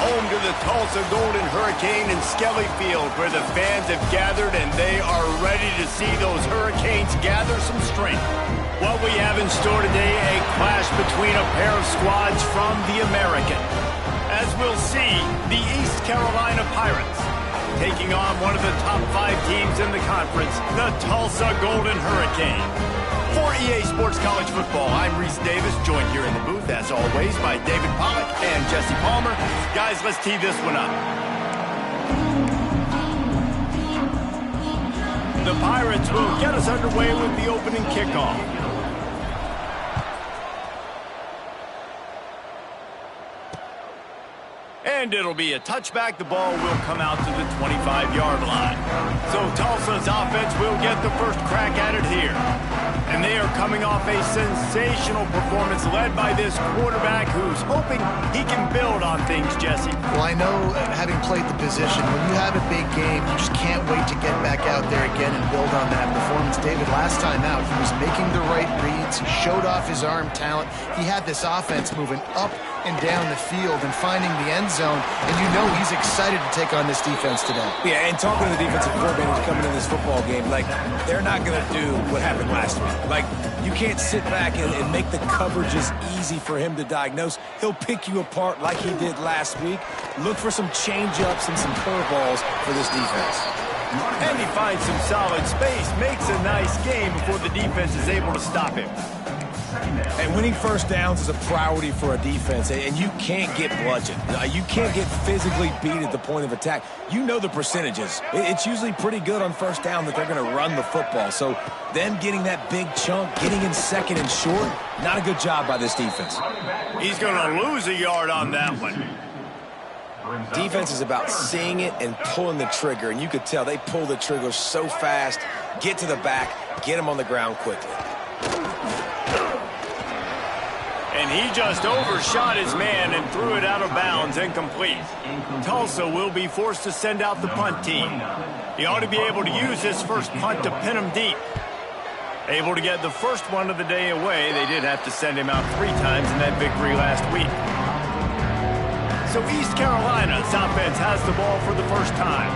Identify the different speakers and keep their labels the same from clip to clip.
Speaker 1: home to the Tulsa Golden Hurricane in Skelly Field, where the fans have gathered and they are ready to see those Hurricanes gather some strength. What we have in store today, a clash between a pair of squads from the American. As we'll see, the East Carolina Pirates taking on one of the top 5 teams in the conference, the Tulsa Golden Hurricane. For EA Sports College Football, I'm Reese Davis, joined here in the booth, as always, by David Pollack and Jesse Palmer. Guys, let's tee this one up. The Pirates will get us underway with the opening kickoff. And it'll be a touchback. The ball will come out to the 25-yard line. So Tulsa's offense will get the first crack at it here. And they are coming off a sensational performance led by this quarterback who's hoping he can build on things, Jesse.
Speaker 2: Well, I know, having played the position, when you have a big game, you just can't wait to get back out there again and build on that performance. David, last time out, he was making the right reads. He showed off his arm talent. He had this offense moving up and down the field and finding the end zone, and you know he's excited to take on this defense today.
Speaker 3: Yeah, and talking to the defensive coordinators coming into this football game, like, they're not going to do what happened last week. Like, you can't sit back and make the coverages easy for him to diagnose. He'll pick you apart like he did last week. Look for some change-ups and some curveballs for this defense.
Speaker 1: And he finds some solid space, makes a nice game before the defense is able to stop him.
Speaker 3: And winning first downs is a priority for a defense, and you can't get bludgeoned. You can't get physically beat at the point of attack. You know the percentages. It's usually pretty good on first down that they're going to run the football. So them getting that big chunk, getting in second and short, not a good job by this defense.
Speaker 1: He's going to lose a yard on that one.
Speaker 3: Defense is about seeing it and pulling the trigger, and you could tell they pull the trigger so fast, get to the back, get him on the ground quickly.
Speaker 1: And he just overshot his man and threw it out of bounds, incomplete. Tulsa will be forced to send out the punt team. He ought to be able to use this first punt to pin him deep. Able to get the first one of the day away. They did have to send him out 3 times in that victory last week. So East Carolina's offense has the ball for the first time.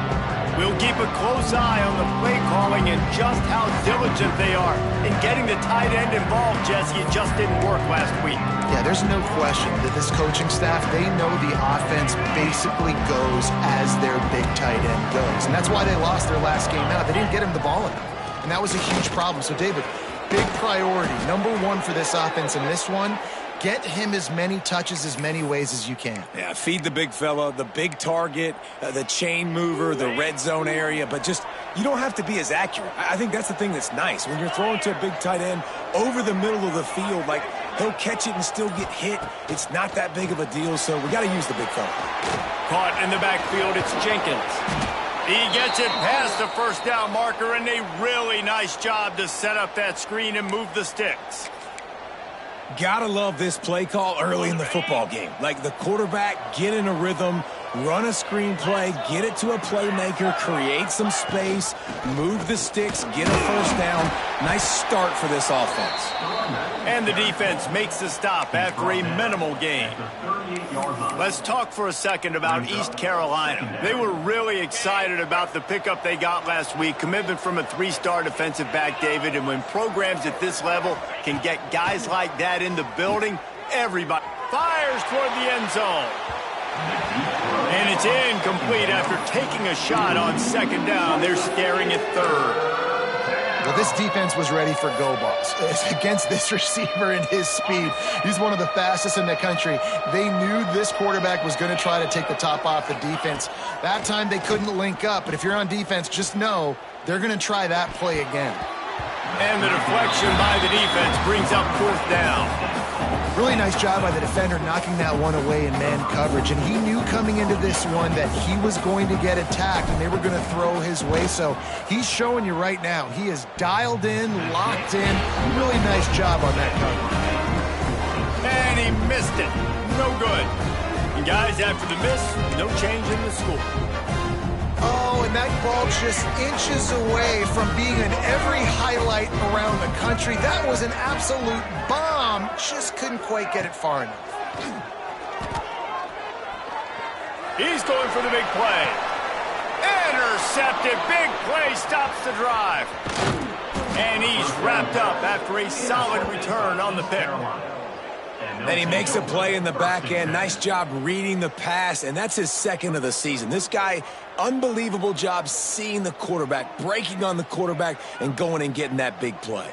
Speaker 1: We'll keep a close eye on the play calling and just how diligent they are in getting the tight end involved, Jesse. It just didn't work last week.
Speaker 2: Yeah, there's no question that this coaching staff, they know the offense basically goes as their big tight end goes. And that's why they lost their last game out. They didn't get him the ball enough. And that was a huge problem. So, David, big priority, #1 for this offense in this one. Get him as many touches, as many ways as you can.
Speaker 3: Yeah, feed the big fella, the big target, the chain mover, the red zone area, but just, you don't have to be as accurate. I think that's the thing that's nice. When you're throwing to a big tight end over the middle of the field, like, he'll catch it and still get hit. It's not that big of a deal, so we got to use the big fella.
Speaker 1: Caught in the backfield, it's Jenkins. He gets it past the first down marker, and a really nice job to set up that screen and move the sticks.
Speaker 3: Gotta love this play call early in the football game. Like, the quarterback, get in a rhythm, run a screen play, get it to a playmaker, create some space, move the sticks, get a first down. Nice start for this offense.
Speaker 1: And the defense makes the stop after a minimal gain. Let's talk for a second about East Carolina. They were really excited about the pickup they got last week. Commitment from a 3-star defensive back, David. And when programs at this level can get guys like that in the building, everybody fires toward the end zone. And it's incomplete after taking a shot on second down. They're staring at third.
Speaker 2: Well, this defense was ready for go balls. Against this receiver and his speed, he's one of the fastest in the country. They knew this quarterback was going to try to take the top off the defense. That time they couldn't link up, but if you're on defense, just know they're going to try that play again.
Speaker 1: And the deflection by the defense brings up 4th down.
Speaker 2: Really nice job by the defender knocking that one away in man coverage. And he knew coming into this one that he was going to get attacked and they were going to throw his way. So he's showing you right now. He is dialed in, locked in. Really nice job on that cover.
Speaker 1: And he missed it. No good. And guys, after the miss, no change in the score.
Speaker 2: Oh, and that ball just inches away from being in every highlight around the country. That was an absolute bomb. Just couldn't quite get it far enough.
Speaker 1: He's going for the big play. Intercepted. Big play stops the drive. And he's wrapped up after a solid return on the pick.
Speaker 3: And he makes a play in the back end. Nice job reading the pass, and that's his second of the season. This guy, unbelievable job seeing the quarterback, breaking on the quarterback, and going and getting that big play.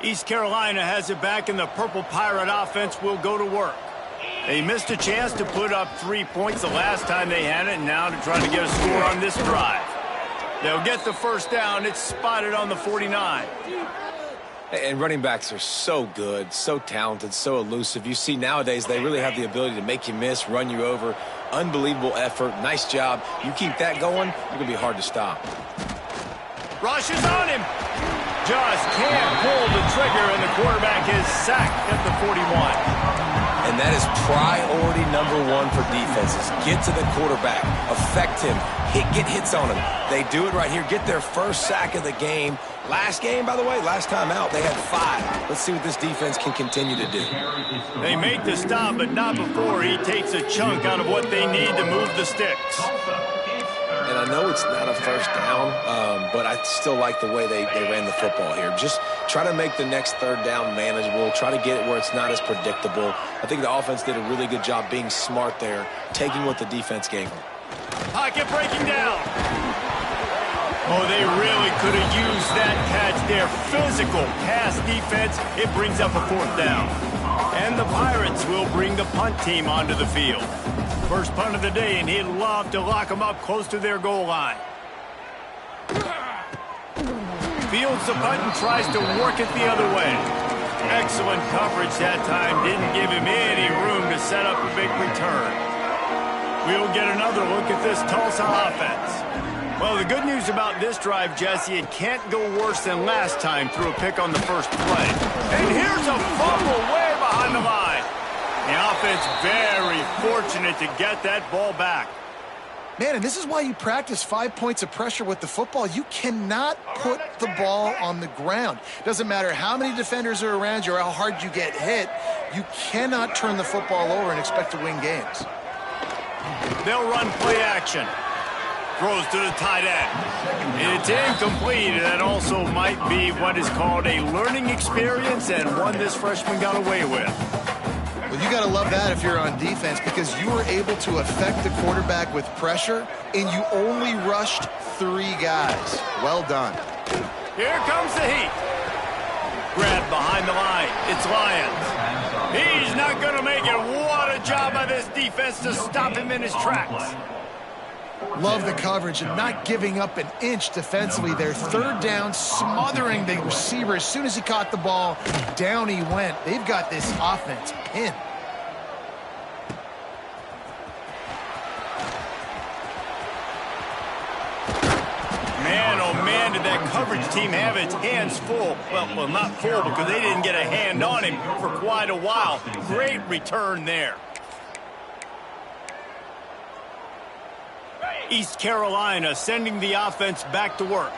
Speaker 1: East Carolina has it back, and the Purple Pirate offense will go to work. They missed a chance to put up 3 points the last time they had it, and now to try to get a score on this drive. They'll get the first down. It's spotted on the 49.
Speaker 3: And running backs are so good, so talented, so elusive. You see nowadays they really have the ability to make you miss, run you over. Unbelievable effort. Nice job. You keep that going, you're going to be hard to stop.
Speaker 1: Rush is on him. Just can't pull the trigger, and the quarterback is sacked at the 41.
Speaker 3: And that is priority number one for defenses. Get to the quarterback. Affect him. Get hits on him. They do it right here. Get their first sack of the game. Last game, by the way, last time out, they had 5. Let's see what this defense can continue to do.
Speaker 1: They make the stop, but not before he takes a chunk out of what they need to move the sticks.
Speaker 3: And I know it's not a first down, but I still like the way they ran the football here. Just try to make the next third down manageable. Try to get it where it's not as predictable. I think the offense did a really good job being smart there, taking what the defense gave them.
Speaker 1: Pocket breaking down. Oh, they really could have used that catch there. Physical pass defense. It brings up a 4th down. And the Pirates will bring the punt team onto the field. First punt of the day, and he'd love to lock them up close to their goal line. Fields the punt and tries to work it the other way. Excellent coverage that time. Didn't give him any room to set up a big return. We'll get another look at this Tulsa offense. Well, the good news about this drive, Jesse, it can't go worse than last time through a pick on the first play. And here's a fumble way behind the line. The offense very fortunate to get that ball back.
Speaker 2: Man, and this is why you practice 5 points of pressure with the football. You cannot put the ball on the ground. Doesn't matter how many defenders are around you or how hard you get hit. You cannot turn the football over and expect to win games.
Speaker 1: They'll run play action. Throws to the tight end. It's incomplete, and that also might be what is called a learning experience and one this freshman got away with.
Speaker 2: Well, you got to love that if you're on defense because you were able to affect the quarterback with pressure, and you only rushed 3 guys. Well done.
Speaker 1: Here comes the heat. Grab behind the line. It's Lyons. He's not going to make it. What a job by this defense to stop him in his tracks.
Speaker 2: Love the coverage and not giving up an inch defensively. Their 3rd down, smothering the receiver. As soon as he caught the ball, down he went. They've got this offense pinned.
Speaker 1: Man, oh man, did that coverage team have its hands full. Well, not full because they didn't get a hand on him for quite a while. Great return there. East Carolina sending the offense back to work.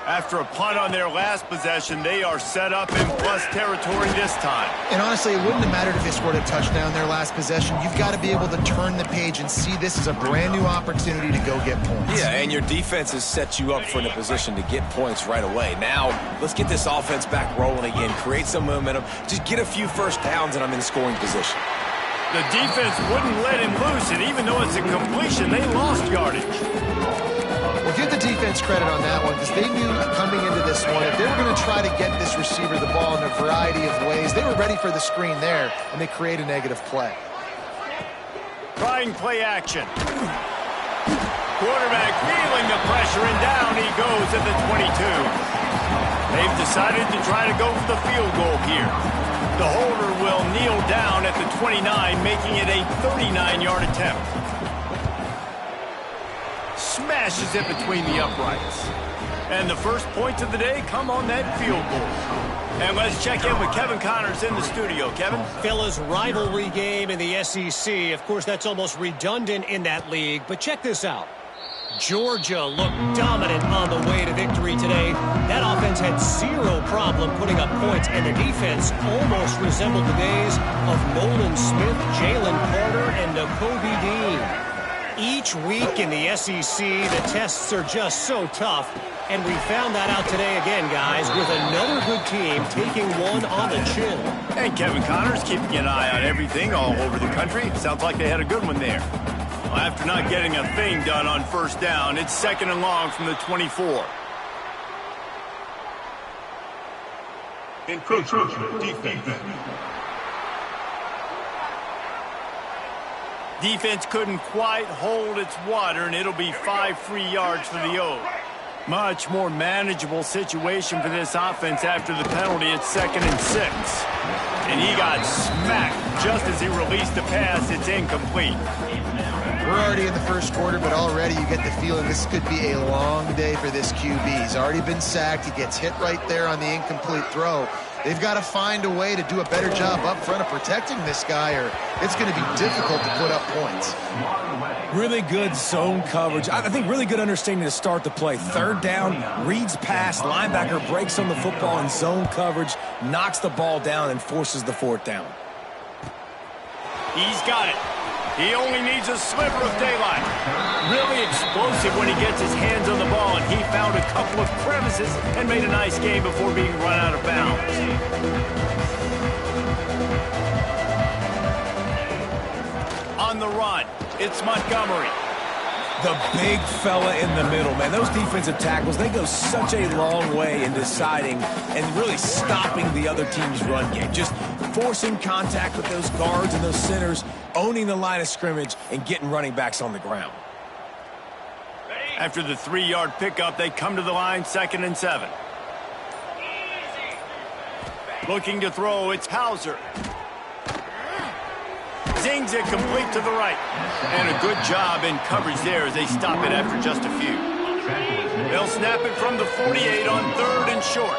Speaker 1: After a punt on their last possession, they are set up in plus territory this time.
Speaker 2: And honestly, it wouldn't have mattered if they scored a touchdown their last possession. You've got to be able to turn the page and see this as a brand new opportunity to go get points.
Speaker 3: Yeah, and your defense has set you up for a position to get points right away. Now, let's get this offense back rolling again, create some momentum, just get a few first downs, and I'm in scoring position.
Speaker 1: The defense wouldn't let him loose, and even though it's a completion, they lost yardage.
Speaker 2: Well, give the defense credit on that one because they knew coming into this one, if they were going to try to get this receiver the ball in a variety of ways, they were ready for the screen there, and they create a negative play.
Speaker 1: Trying play action. Quarterback feeling the pressure, and down he goes at the 22. They've decided to try to go for the field goal here. The holder will kneel down at the 29, making it a 39-yard attempt. Smashes it between the uprights. And the first points of the day come on that field goal. And let's check in with Kevin Connors in the studio. Kevin?
Speaker 4: Fellas, rivalry game in the SEC. Of course, that's almost redundant in that league. But check this out. Georgia looked dominant on the way to victory today. That offense had zero problem putting up points, and the defense almost resembled the days of Nolan Smith, Jalen Carter, and Nakobe Dean. Each week in the SEC, the tests are just so tough, and we found that out today again, guys, with another good team taking one on the chin.
Speaker 1: And Kevin Connors keeping an eye on everything all over the country. Sounds like they had a good one there. Well, after not getting a thing done on first down, it's 2nd and long from the 24.
Speaker 5: Encroachment defense.
Speaker 1: Defense couldn't quite hold its water, and it'll be 5 free yards for the O. Much more manageable situation for this offense after the penalty. It's 2nd and 6. And he got smacked just as he released the pass. It's incomplete.
Speaker 2: We're already in the first quarter, but already you get the feeling this could be a long day for this QB. He's already been sacked. He gets hit right there on the incomplete throw. They've got to find a way to do a better job up front of protecting this guy, or it's going to be difficult to put up points.
Speaker 3: Really good zone coverage. I think really good understanding to start the play. 3rd down, reads pass, linebacker breaks on the football in zone coverage, knocks the ball down, and forces the 4th down.
Speaker 1: He's got it. He only needs a sliver of daylight. Really explosive when he gets his hands on the ball, and he found a couple of crevices and made a nice game before being run out of bounds. On the run, it's Montgomery.
Speaker 3: The big fella in the middle, man. Those defensive tackles, they go such a long way in deciding and really stopping the other team's run game. Just forcing contact with those guards and those centers, owning the line of scrimmage, and getting running backs on the ground.
Speaker 1: After the 3-yard pickup, they come to the line, 2nd and 7. Looking to throw, it's Hauser. Zings it complete to the right. And a good job in coverage there as they stop it after just a few. They'll snap it from the 48 on 3rd and short.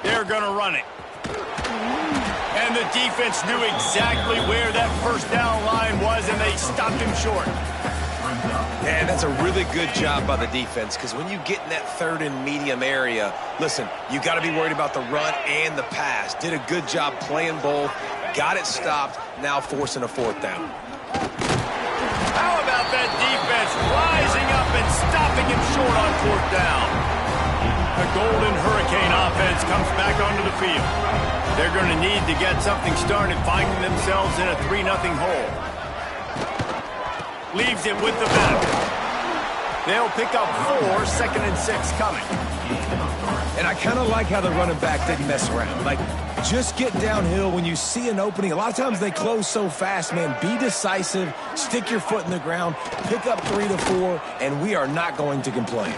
Speaker 1: They're going to run it. And the defense knew exactly where that first down line was, and they stopped him short.
Speaker 6: Man, that's a really good job by the defense, because when you get in that 3rd and medium area, listen, you got to be worried about the run and the pass. Did a good job playing both, got it stopped, now forcing a 4th down.
Speaker 1: How about that defense rising up and stopping him short on 4th down? The Golden Hurricane offense comes back onto the field. They're going to need to get something started, finding themselves in a 3-0 hole. Leaves it with the back. They'll pick up 4, 2nd and 6 coming.
Speaker 3: And I kind of like how the running back didn't mess around. Like, just get downhill when you see an opening. A lot of times they close so fast, man. Be decisive, stick your foot in the ground, pick up 3 to 4, and we are not going to complain.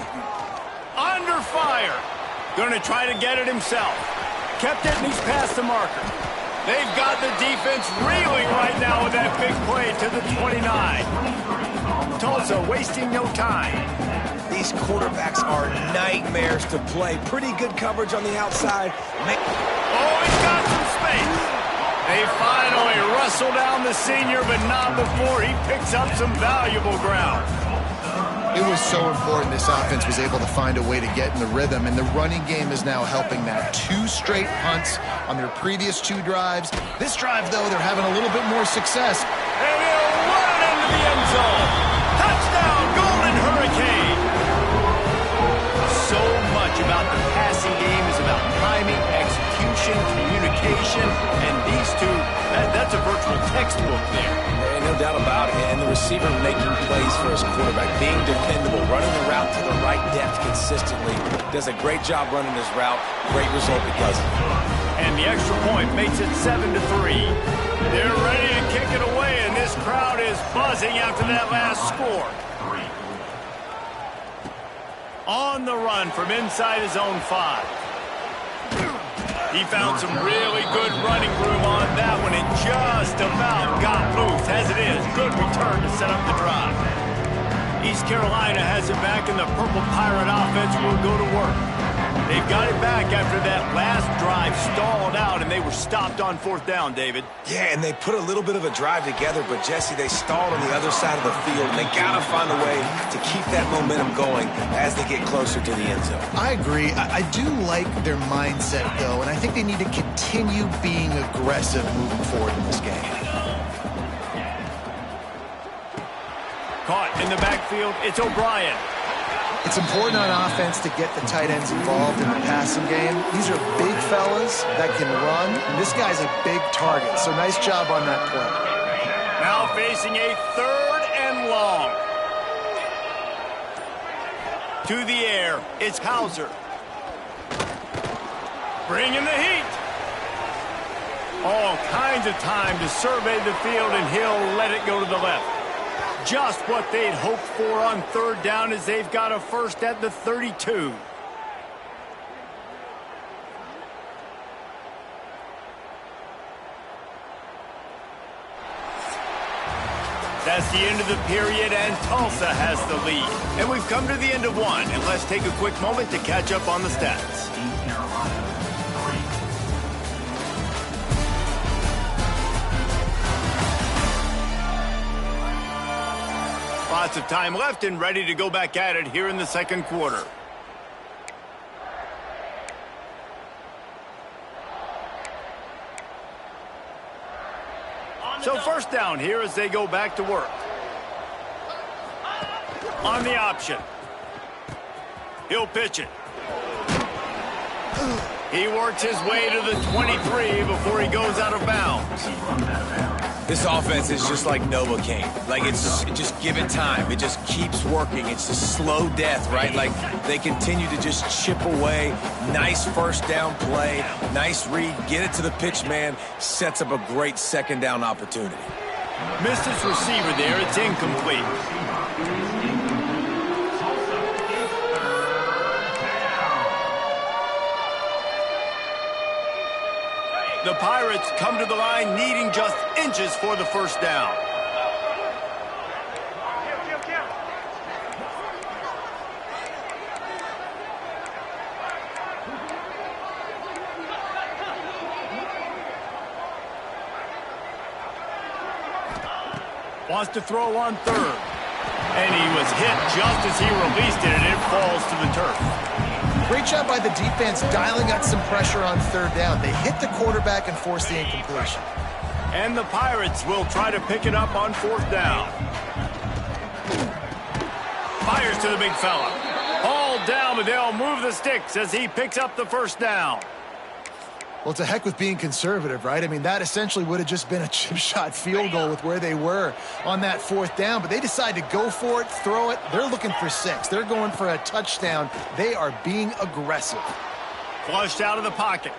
Speaker 1: Under fire. Going to try to get it himself. Kept it, and he's past the marker. They've got the defense reeling right now with that big play to the 29. Tulsa wasting no time.
Speaker 3: These quarterbacks are nightmares to play. Pretty good coverage on the outside.
Speaker 1: Oh, he's got some space. They finally wrestle down the senior, but not before he picks up some valuable ground.
Speaker 2: It was so important this offense was able to find a way to get in the rhythm, and the running game is now helping that. 2 straight punts on their previous 2 drives. This drive, though, they're having a little bit more success.
Speaker 1: And he'll run it into the end zone. Touchdown, Golden Hurricane. So much about the passing game is about timing, execution, communication, and these two, that's a virtual textbook there.
Speaker 3: No doubt about it. And the receiver making plays for his quarterback, being dependable, running the route to the right depth consistently. Does a great job running his route. Great result because of it.
Speaker 1: And the extra point makes it 7-3. They're ready to kick it away, and this crowd is buzzing after that last score. On the run from inside his own 5. He found some really good running room on that one and just about got loose. As it is, good return to set up the drive. East Carolina has it back, and the Purple Pirate offense will go to work. They've got it back after that last drive stalled out, and they were stopped on 4th down, David.
Speaker 6: Yeah, and they put a little bit of a drive together, but, Jesse, they stalled on the other side of the field, and they got to find a way to keep that momentum going as they get closer to the end zone.
Speaker 2: I agree. I do like their mindset, though, and I think they need to continue being aggressive moving forward in this game.
Speaker 1: Caught in the backfield, it's O'Brien.
Speaker 2: It's important on offense to get the tight ends involved in the passing game. These are big fellas that can run. This guy's a big target, so nice job on that play.
Speaker 1: Now facing a 3rd and long. To the air, it's Hauser. Bringing the heat. All kinds of time to survey the field, and he'll let it go to the left. Just what they'd hoped for on 3rd down, as they've got a first at the 32. That's the end of the period, and Tulsa has the lead. And we've come to the end of one, and let's take a quick moment to catch up on the stats. Lots of time left and ready to go back at it here in the 2nd quarter. So 1st down here as they go back to work. On the option. He'll pitch it. He works his way to the 23 before he goes out of bounds.
Speaker 3: This offense is just like Novocaine. Like, it's just give it time. It just keeps working. It's just slow death, right? Like, they continue to just chip away. Nice 1st down play. Nice read. Get it to the pitch man. Sets up a great 2nd down opportunity.
Speaker 1: Missed his receiver there. It's incomplete. The Pirates come to the line needing just inches for the 1st down. Wants to throw on 3rd. And he was hit just as he released it, and it falls to the turf.
Speaker 2: Great job by the defense dialing up some pressure on 3rd down. They hit the quarterback and forced the incompletion.
Speaker 1: And the Pirates will try to pick it up on 4th down. Fires to the big fella. All down, but they'll move the sticks as he picks up the 1st down.
Speaker 2: Well, to heck with being conservative, right? I mean, that essentially would have just been a chip shot field goal with where they were on that 4th down, but they decide to go for it, throw it. They're looking for 6. They're going for a touchdown. They are being aggressive.
Speaker 1: Flushed out of the pocket.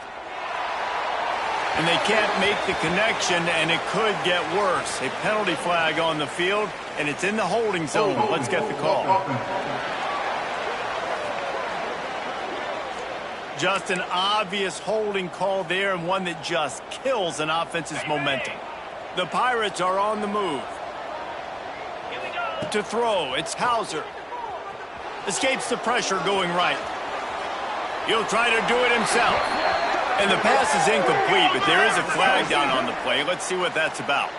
Speaker 1: And they can't make the connection, and it could get worse. A penalty flag on the field, and it's in the holding zone. Let's get the call. Just an obvious holding call there, and one that just kills an offense's momentum. The Pirates are on the move. To throw, it's Hauser. Escapes the pressure going right. He'll try to do it himself. And the pass is incomplete, but there is a flag down on the play. Let's see what that's about.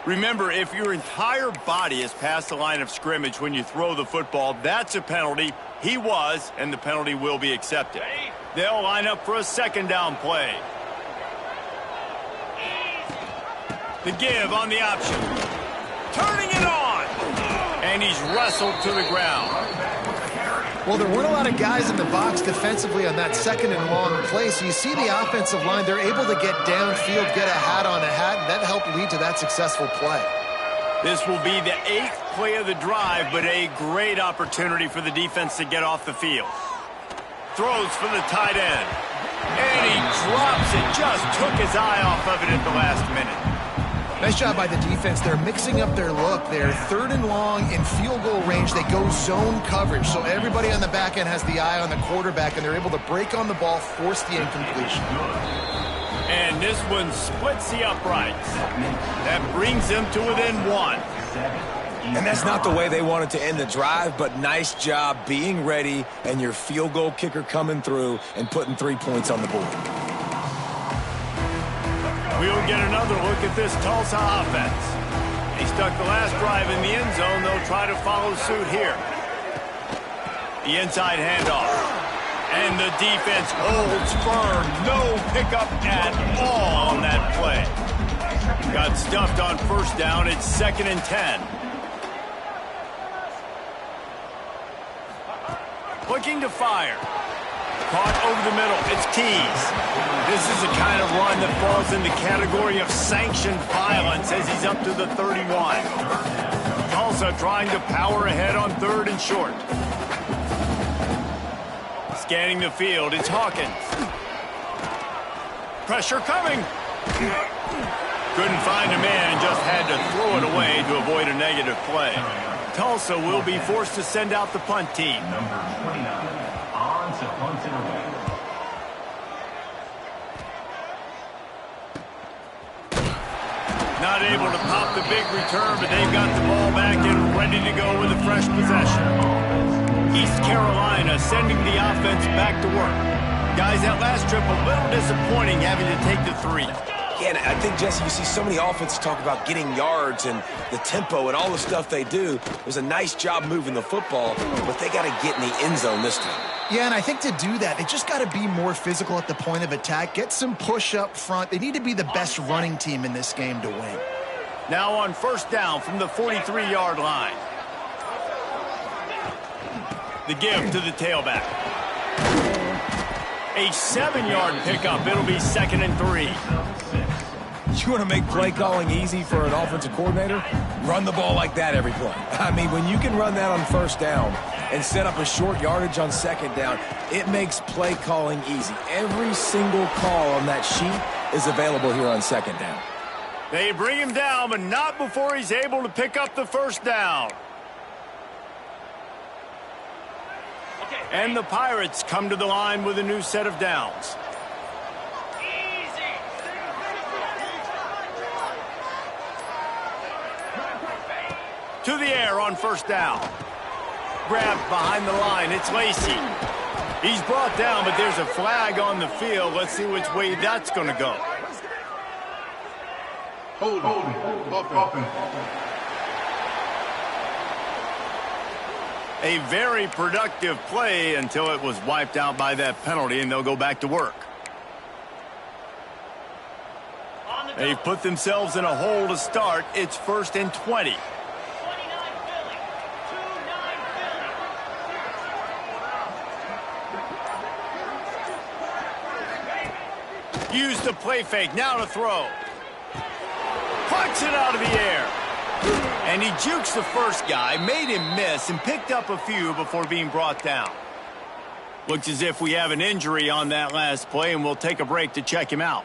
Speaker 1: Remember, if your entire body is past the line of scrimmage when you throw the football, that's a penalty. He was, and the penalty will be accepted. They'll line up for a 2nd down play. The give on the option. Turning it on. And he's wrestled to the ground.
Speaker 2: Well, there weren't a lot of guys in the box defensively on that 2nd and long play, so you see the offensive line, they're able to get downfield, get a hat on a hat, and that helped lead to that successful play.
Speaker 1: This will be the 8th play of the drive, but a great opportunity for the defense to get off the field. Throws for the tight end. And he drops it, just took his eye off of it at the last minute.
Speaker 2: Nice job by the defense. They're mixing up their look. They're 3rd and long in field goal range. They go zone coverage. So everybody on the back end has the eye on the quarterback, and they're able to break on the ball, force the incompletion.
Speaker 1: And this one splits the uprights. That brings them to within 1.
Speaker 3: And that's not the way they wanted to end the drive, but nice job being ready and your field goal kicker coming through and putting 3 points on the board.
Speaker 1: We'll get another look at this Tulsa offense. They stuck the last drive in the end zone. They'll try to follow suit here. The inside handoff. And the defense holds firm. No pickup at all on that play. Got stuffed on first down. It's 2nd and 10. Looking to fire. Caught over the middle. It's Keys. This is the kind of run that falls in the category of sanctioned violence as he's up to the 31. Tulsa trying to power ahead on 3rd and short. Scanning the field, it's Hawkins. Pressure coming. Couldn't find a man and just had to throw it away to avoid a negative play. Tulsa will be forced to send out the punt team.
Speaker 5: Number 29 on to punt it away.
Speaker 1: Not able to pop the big return, but they've got the ball back and ready to go with a fresh possession. East Carolina sending the offense back to work. Guys, that last trip a little disappointing having to take the 3.
Speaker 3: Yeah, and I think, Jesse, you see so many offenses talk about getting yards and the tempo and all the stuff they do. It was a nice job moving the football, but they got to get in the end zone this time.
Speaker 2: Yeah, and I think to do that, they just got to be more physical at the point of attack, get some push up front. They need to be the best running team in this game to win.
Speaker 1: Now on first down from the 43-yard line. The give to the tailback. A 7-yard pickup. It'll be 2nd and 3.
Speaker 3: You want to make play calling easy for an offensive coordinator? Run the ball like that every play. I mean, when you can run that on first down and set up a short yardage on 2nd down, it makes play calling easy. Every single call on that sheet is available here on 2nd down.
Speaker 1: They bring him down, but not before he's able to pick up the first down. And the Pirates come to the line with a new set of downs. To the air on first down. Grabbed behind the line. It's Lacey. He's brought down, but there's a flag on the field. Let's see which way that's going to go.
Speaker 7: Hold on.
Speaker 1: A very productive play until it was wiped out by that penalty, and they'll go back to work. They've put themselves in a hole to start. It's 1st and 20. Use the play fake. Now to throw. Punch it out of the air. And he jukes the first guy, made him miss, and picked up a few before being brought down. Looks as if we have an injury on that last play, and we'll take a break to check him out.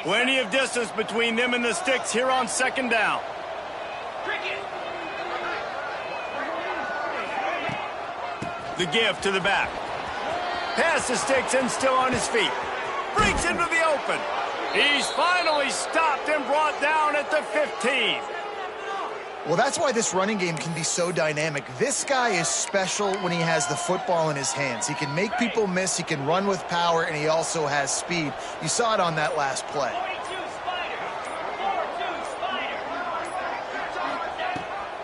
Speaker 1: Plenty of distance between them and the sticks here on 2nd down. The give to the back. Past the sticks and still on his feet. Breaks into the open. He's finally stopped and brought down at the 15.
Speaker 2: Well, that's why this running game can be so dynamic. This guy is special when he has the football in his hands. He can make people miss, he can run with power, and he also has speed. You saw it on that last play.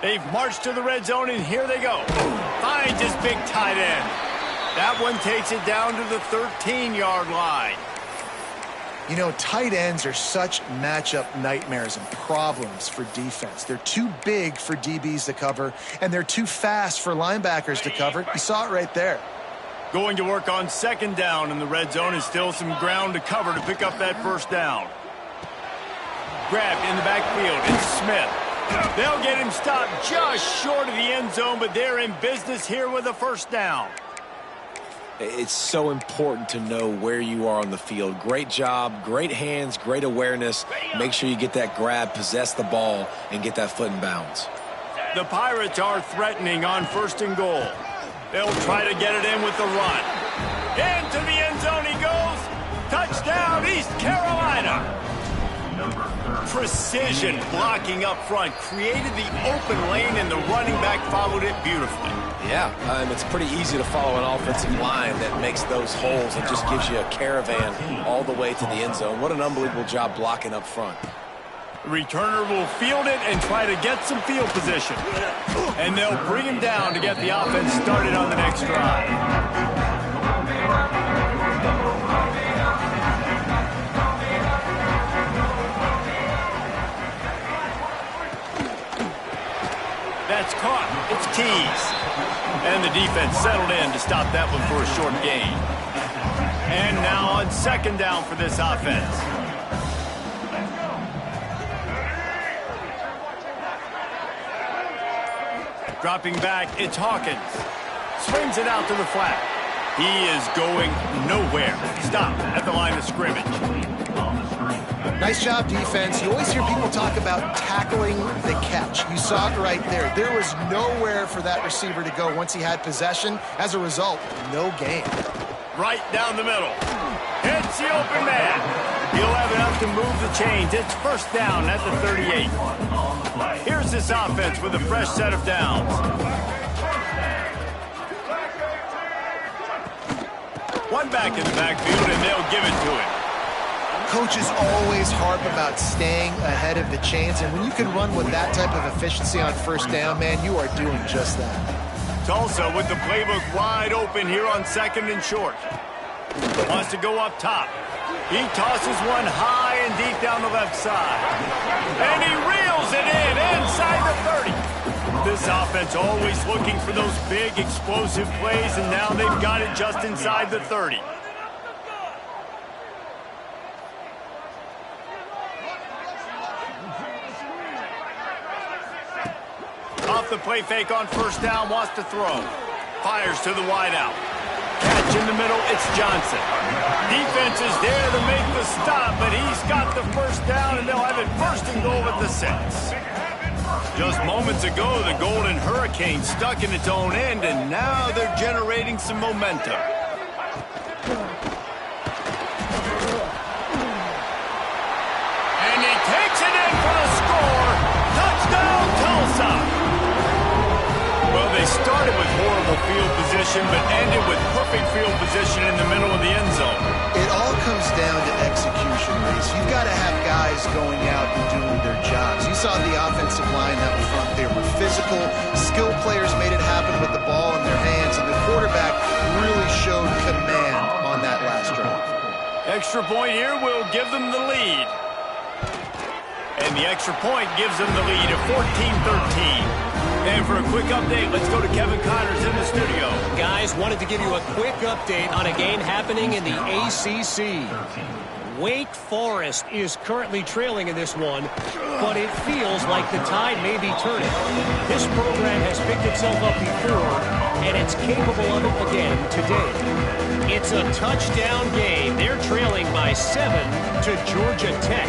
Speaker 1: They've marched to the red zone, and here they go. Finds his big tight end. That one takes it down to the 13-yard line.
Speaker 2: You know, tight ends are such matchup nightmares and problems for defense. They're too big for DBs to cover, and they're too fast for linebackers to cover. You saw it right there.
Speaker 1: Going to work on 2nd down in the red zone, and still some ground to cover to pick up that first down. Grabbed in the backfield. It's Smith. They'll get him stopped just short of the end zone, but they're in business here with a first down.
Speaker 3: It's so important to know where you are on the field. Great job, great hands, great awareness. Make sure you get that grab, possess the ball, and get that foot in bounds.
Speaker 1: The Pirates are threatening on 1st and goal. They'll try to get it in with the run. Into the end zone he goes. Touchdown, East Carolina. Precision blocking up front created the open lane, and the running back followed it beautifully.
Speaker 3: Yeah, it's pretty easy to follow an offensive line that makes those holes and just gives you a caravan all the way to the end zone. What an unbelievable job blocking up front.
Speaker 1: The returner will field it and try to get some field position. And they'll bring him down to get the offense started on the next drive. That's caught. It's Keys. And the defense settled in to stop that one for a short gain. And now on 2nd down for this offense. Dropping back, it's Hawkins. Swings it out to the flat. He is going nowhere. Stop at the line of scrimmage.
Speaker 2: Nice job, defense. You always hear people talk about tackling the catch. You saw it right there. There was nowhere for that receiver to go once he had possession. As a result, no gain.
Speaker 1: Right down the middle. Hits the open man. He'll have enough to move the chains. It's 1st down at the 38. Here's this offense with a fresh set of downs. One back in the backfield, and they'll give it to him.
Speaker 2: Coaches always harp about staying ahead of the chains, and when you can run with that type of efficiency on 1st down, man, you are doing just that.
Speaker 1: Tulsa with the playbook wide open here on 2nd and short. Wants to go up top. He tosses one high and deep down the left side. And he reels it in inside the 30. This offense always looking for those big explosive plays, and now they've got it just inside the 30. Off the play fake on 1st down, wants to throw. Fires to the wideout. Catch in the middle, it's Johnson. Defense is there to make the stop, but he's got the 1st down, and they'll have it 1st and goal at the 6. Just moments ago, the Golden Hurricane stuck in its own end, and now they're generating some momentum. And he takes it in for the score. Touchdown, Tulsa! Well, they started with horrible field position, but ended with perfect field position in the middle of the end zone.
Speaker 2: It all comes down to execution, Reese. You've got to have guys going out and doing their jobs. You saw the offensive line up front. They were physical. Skilled players made it happen with the ball in their hands, and the quarterback really showed command on that last drive.
Speaker 1: Extra point here will give them the lead. And the extra point gives them the lead at 14-13. And for a quick update, let's go to Kevin Connors in the studio.
Speaker 4: Guys, wanted to give you a quick update on a game happening in the ACC. Wake Forest is currently trailing in this one, but it feels like the tide may be turning. This program has picked itself up before, and it's capable of it again today. It's a touchdown game. They're trailing by 7 to Georgia Tech.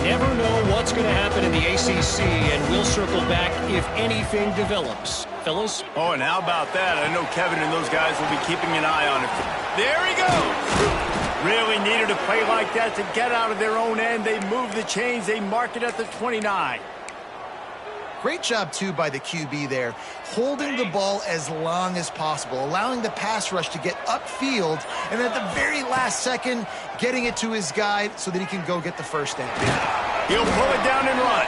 Speaker 4: Never know what's going to happen in the ACC, and we'll circle back if anything develops. Fellas?
Speaker 1: Oh, and how about that? I know Kevin and those guys will be keeping an eye on it. There he goes! Really needed a play like that to get out of their own end. They move the chains. They mark it at the 29.
Speaker 2: Great job, too, by the QB there, holding the ball as long as possible, allowing the pass rush to get upfield, and at the very last second, getting it to his guy so that he can go get the 1st down.
Speaker 1: He'll pull it down and run,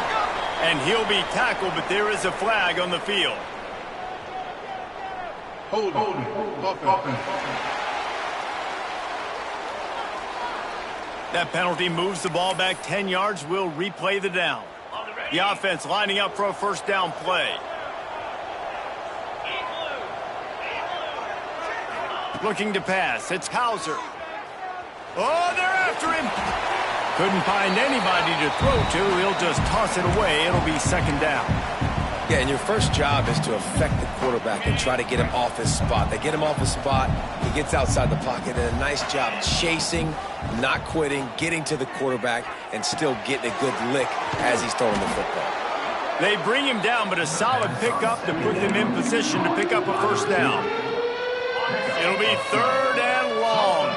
Speaker 1: and he'll be tackled, but there is a flag on the field.
Speaker 7: Hold offense.
Speaker 1: That penalty moves the ball back 10 yards. We'll replay the down. The offense lining up for a 1st down play. Looking to pass. It's Hauser. Oh, they're after him. Couldn't find anybody to throw to. He'll just toss it away. It'll be 2nd down.
Speaker 3: Yeah, and your first job is to affect the quarterback and try to get him off his spot. They get him off his spot, he gets outside the pocket, and a nice job chasing, not quitting, getting to the quarterback, and still getting a good lick as he's throwing the football.
Speaker 1: They bring him down, but a solid pickup to put them in position to pick up a first down. It'll be 3rd and long.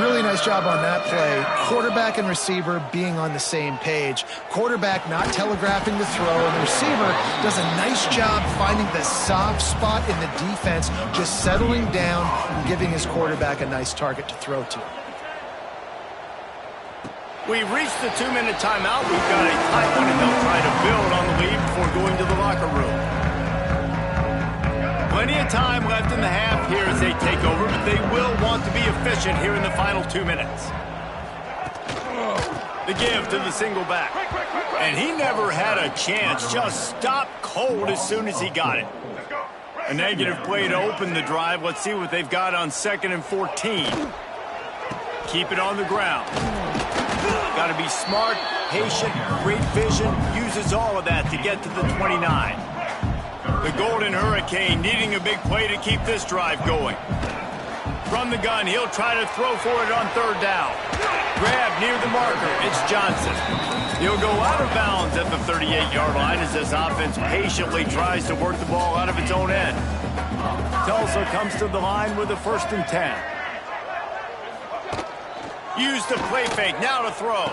Speaker 2: Really nice job on that play. Quarterback and receiver being on the same page. Quarterback not telegraphing the throw, and the receiver does a nice job finding the soft spot in the defense, just settling down and giving his quarterback a nice target to throw to.
Speaker 1: We've reached the 2-minute timeout. We've got a tight one, and they'll try to build on the lead before going to the locker room. Plenty of time left in the half here as they take over, but they will want to be efficient here in the final 2 minutes. The give to the single back. And he never had a chance. Just stopped cold as soon as he got it. A negative play to open the drive. Let's see what they've got on 2nd and 14. Keep it on the ground. Got to be smart, patient, great vision. Uses all of that to get to the 29. The Golden Hurricane needing a big play to keep this drive going. From the gun, he'll try to throw for it on 3rd down. Grab near the marker. It's Johnson. He'll go out of bounds at the 38-yard line as this offense patiently tries to work the ball out of its own end. Tulsa comes to the line with a 1st and 10. Use the play fake. Now to throw.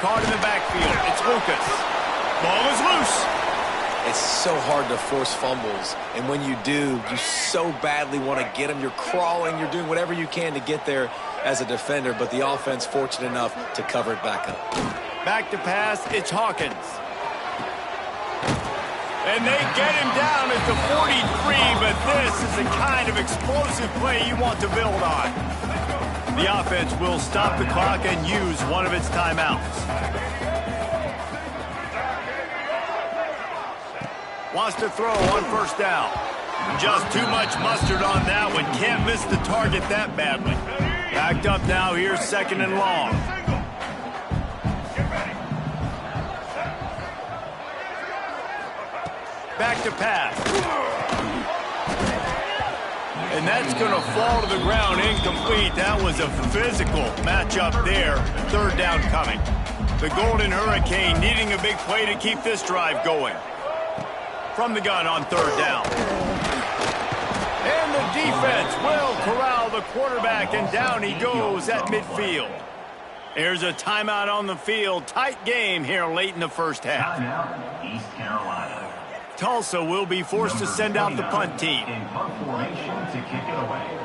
Speaker 1: Caught in the backfield. It's Lucas. Ball is loose.
Speaker 3: It's so hard to force fumbles, and when you do, you so badly want to get them. You're crawling, you're doing whatever you can to get there as a defender, but the offense fortunate enough to cover it back up.
Speaker 1: Back to pass, it's Hawkins. And they get him down at the 43, but this is the kind of explosive play you want to build on. The offense will stop the clock and use one of its timeouts. Wants to throw on 1st down. Just too much mustard on that one. Can't miss the target that badly. Backed up now. Here's 2nd and long. Back to pass. And that's going to fall to the ground incomplete. That was a physical matchup there. 3rd down coming. The Golden Hurricane needing a big play to keep this drive going. From the gun on 3rd down. And the defense will corral the quarterback, and down he goes at midfield. There's a timeout on the field. Tight game here late in the first half.
Speaker 5: Timeout, East Carolina.
Speaker 1: Tulsa will be forced to send out the punt team.
Speaker 5: In punt formation to kick it away.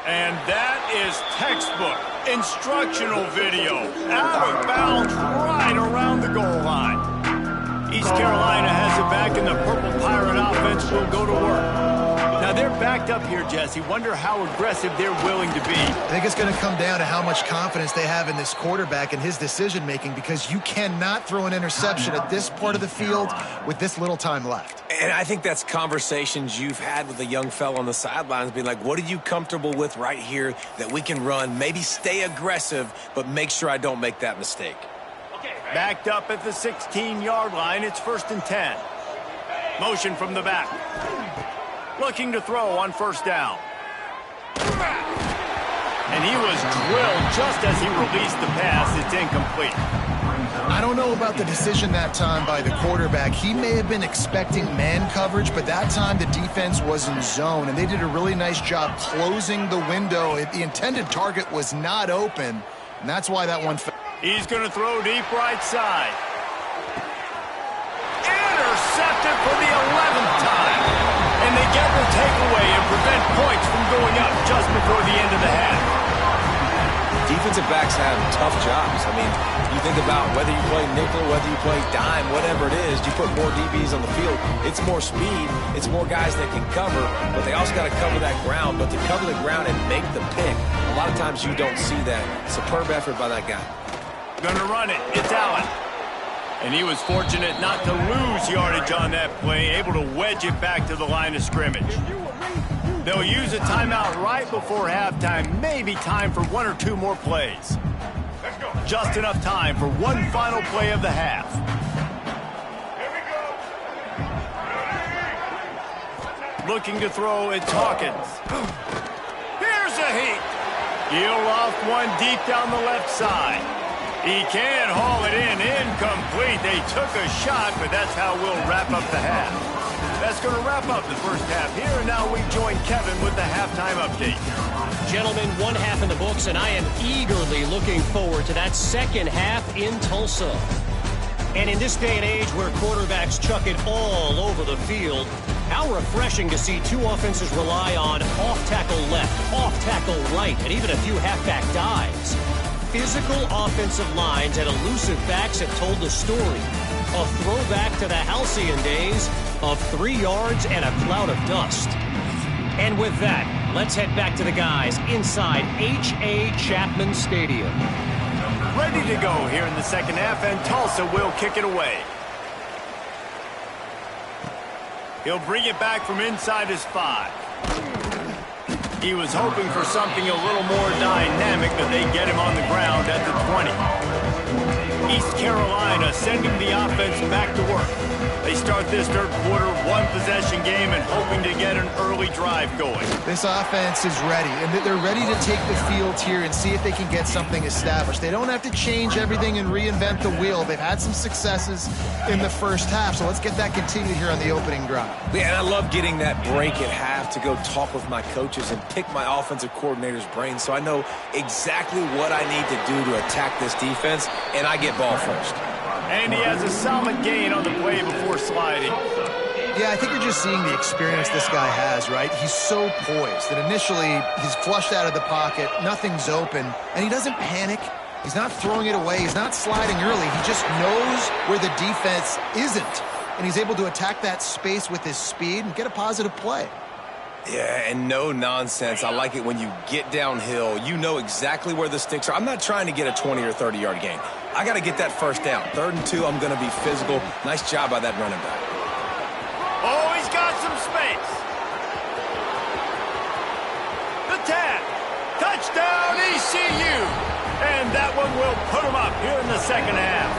Speaker 1: And that is textbook instructional video. Out of bounds right around the goal line. East Carolina has it back, and the Purple Pirate offense will go to work. Now they're backed up here, Jesse. Wonder how aggressive they're willing to be.
Speaker 2: I think it's going to come down to how much confidence they have in this quarterback and his decision-making, because you cannot throw an interception at this part of the field with this little time left.
Speaker 3: And I think that's conversations you've had with a young fella on the sidelines, being like, what are you comfortable with right here that we can run? Maybe stay aggressive, but make sure I don't make that mistake.
Speaker 1: Backed up at the 16-yard line. It's 1st and 10. Motion from the back. Looking to throw on 1st down. And he was drilled just as he released the pass. It's incomplete.
Speaker 2: I don't know about the decision that time by the quarterback. He may have been expecting man coverage, but that time the defense was in zone, and they did a really nice job closing the window. The intended target was not open, and that's why that one fell.
Speaker 1: He's going to throw deep right side. Intercepted for the 11th time. And they get the takeaway and prevent points from going up just before the end of the half.
Speaker 3: Defensive backs have tough jobs. I mean, you think about whether you play nickel, whether you play dime, whatever it is, you put more DBs on the field. It's more speed. It's more guys that can cover, but they also got to cover that ground. But to cover the ground and make the pick, a lot of times you don't see that. Superb effort by that guy.
Speaker 1: Gonna run it. It's Allen. And he was fortunate not to lose yardage on that play, able to wedge it back to the line of scrimmage. They'll use a timeout right before halftime, maybe time for 1 or 2 more plays. Just enough time for one final play of the half. Looking to throw, it's Hawkins. Here's a heat. He'll loft one deep down the left side. He can haul it in, incomplete. They took a shot, but that's how we'll wrap up the half. That's going to wrap up the first half here, and now we join Kevin with the halftime update.
Speaker 4: Gentlemen, one half in the books, and I am eagerly looking forward to that second half in Tulsa. And in this day and age where quarterbacks chuck it all over the field, how refreshing to see two offenses rely on off-tackle left, off-tackle right, and even a few halfback dives. Physical offensive lines and elusive backs have told the story. A throwback to the halcyon days of 3 yards and a cloud of dust. And with that, let's head back to the guys inside H.A. Chapman Stadium.
Speaker 1: Ready to go here in the second half, and Tulsa will kick it away. He'll bring it back from inside his 5. He was hoping for something a little more dynamic, but they get him on the ground at the 20. East Carolina sending the offense back to work. They start this third quarter, one-possession game, and hoping to get an early drive going.
Speaker 2: This offense is ready, and they're ready to take the field here and see if they can get something established. They don't have to change everything and reinvent the wheel. They've had some successes in the first half, so let's get that continued here on the opening drive.
Speaker 3: Yeah, and I love getting that break at half to go talk with my coaches and pick my offensive coordinator's brain so I know exactly what I need to do to attack this defense, and I get ball first.
Speaker 1: And he has a solid gain on the play before sliding.
Speaker 2: Yeah, I think you're just seeing the experience this guy has, right? He's so poised that initially he's flushed out of the pocket, nothing's open, and he doesn't panic. He's not throwing it away. He's not sliding early. He just knows where the defense isn't, and he's able to attack that space with his speed and get a positive play.
Speaker 3: Yeah, and no nonsense. I like it when you get downhill. You know exactly where the sticks are. I'm not trying to get a 20 or 30-yard gain. I got to get that first down. 3rd and 2, I'm going to be physical. Nice job by that running back.
Speaker 1: Oh, he's got some space. The tap. Touchdown, ECU. And that one will put him up here in the second half.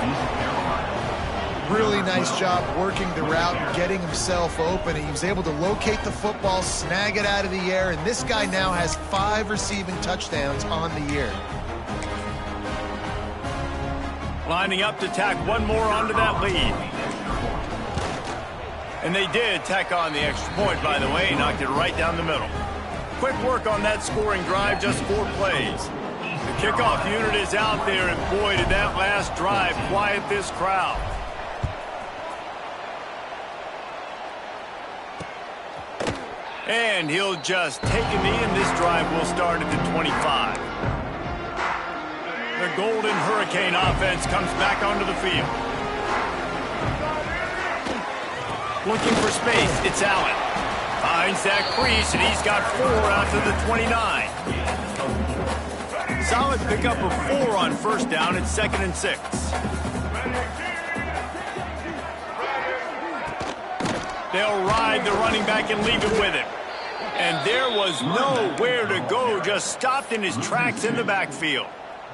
Speaker 2: Really nice job working the route and getting himself open. He was able to locate the football, snag it out of the air, and this guy now has 5 receiving touchdowns on the year.
Speaker 1: Lining up to tack one more onto that lead. And they did tack on the extra point, by the way, knocked it right down the middle. Quick work on that scoring drive, just 4 plays. The kickoff unit is out there, and boy, did that last drive quiet this crowd. And he'll just take a knee, and this drive will start at the 25. The Golden Hurricane offense comes back onto the field. Looking for space, it's Allen. Finds that crease, and he's got 4 out to the 29. Solid pickup of 4 on first down at 2nd and 6. They'll ride the running back and leave it with him. And there was nowhere to go, just stopped in his tracks in the backfield.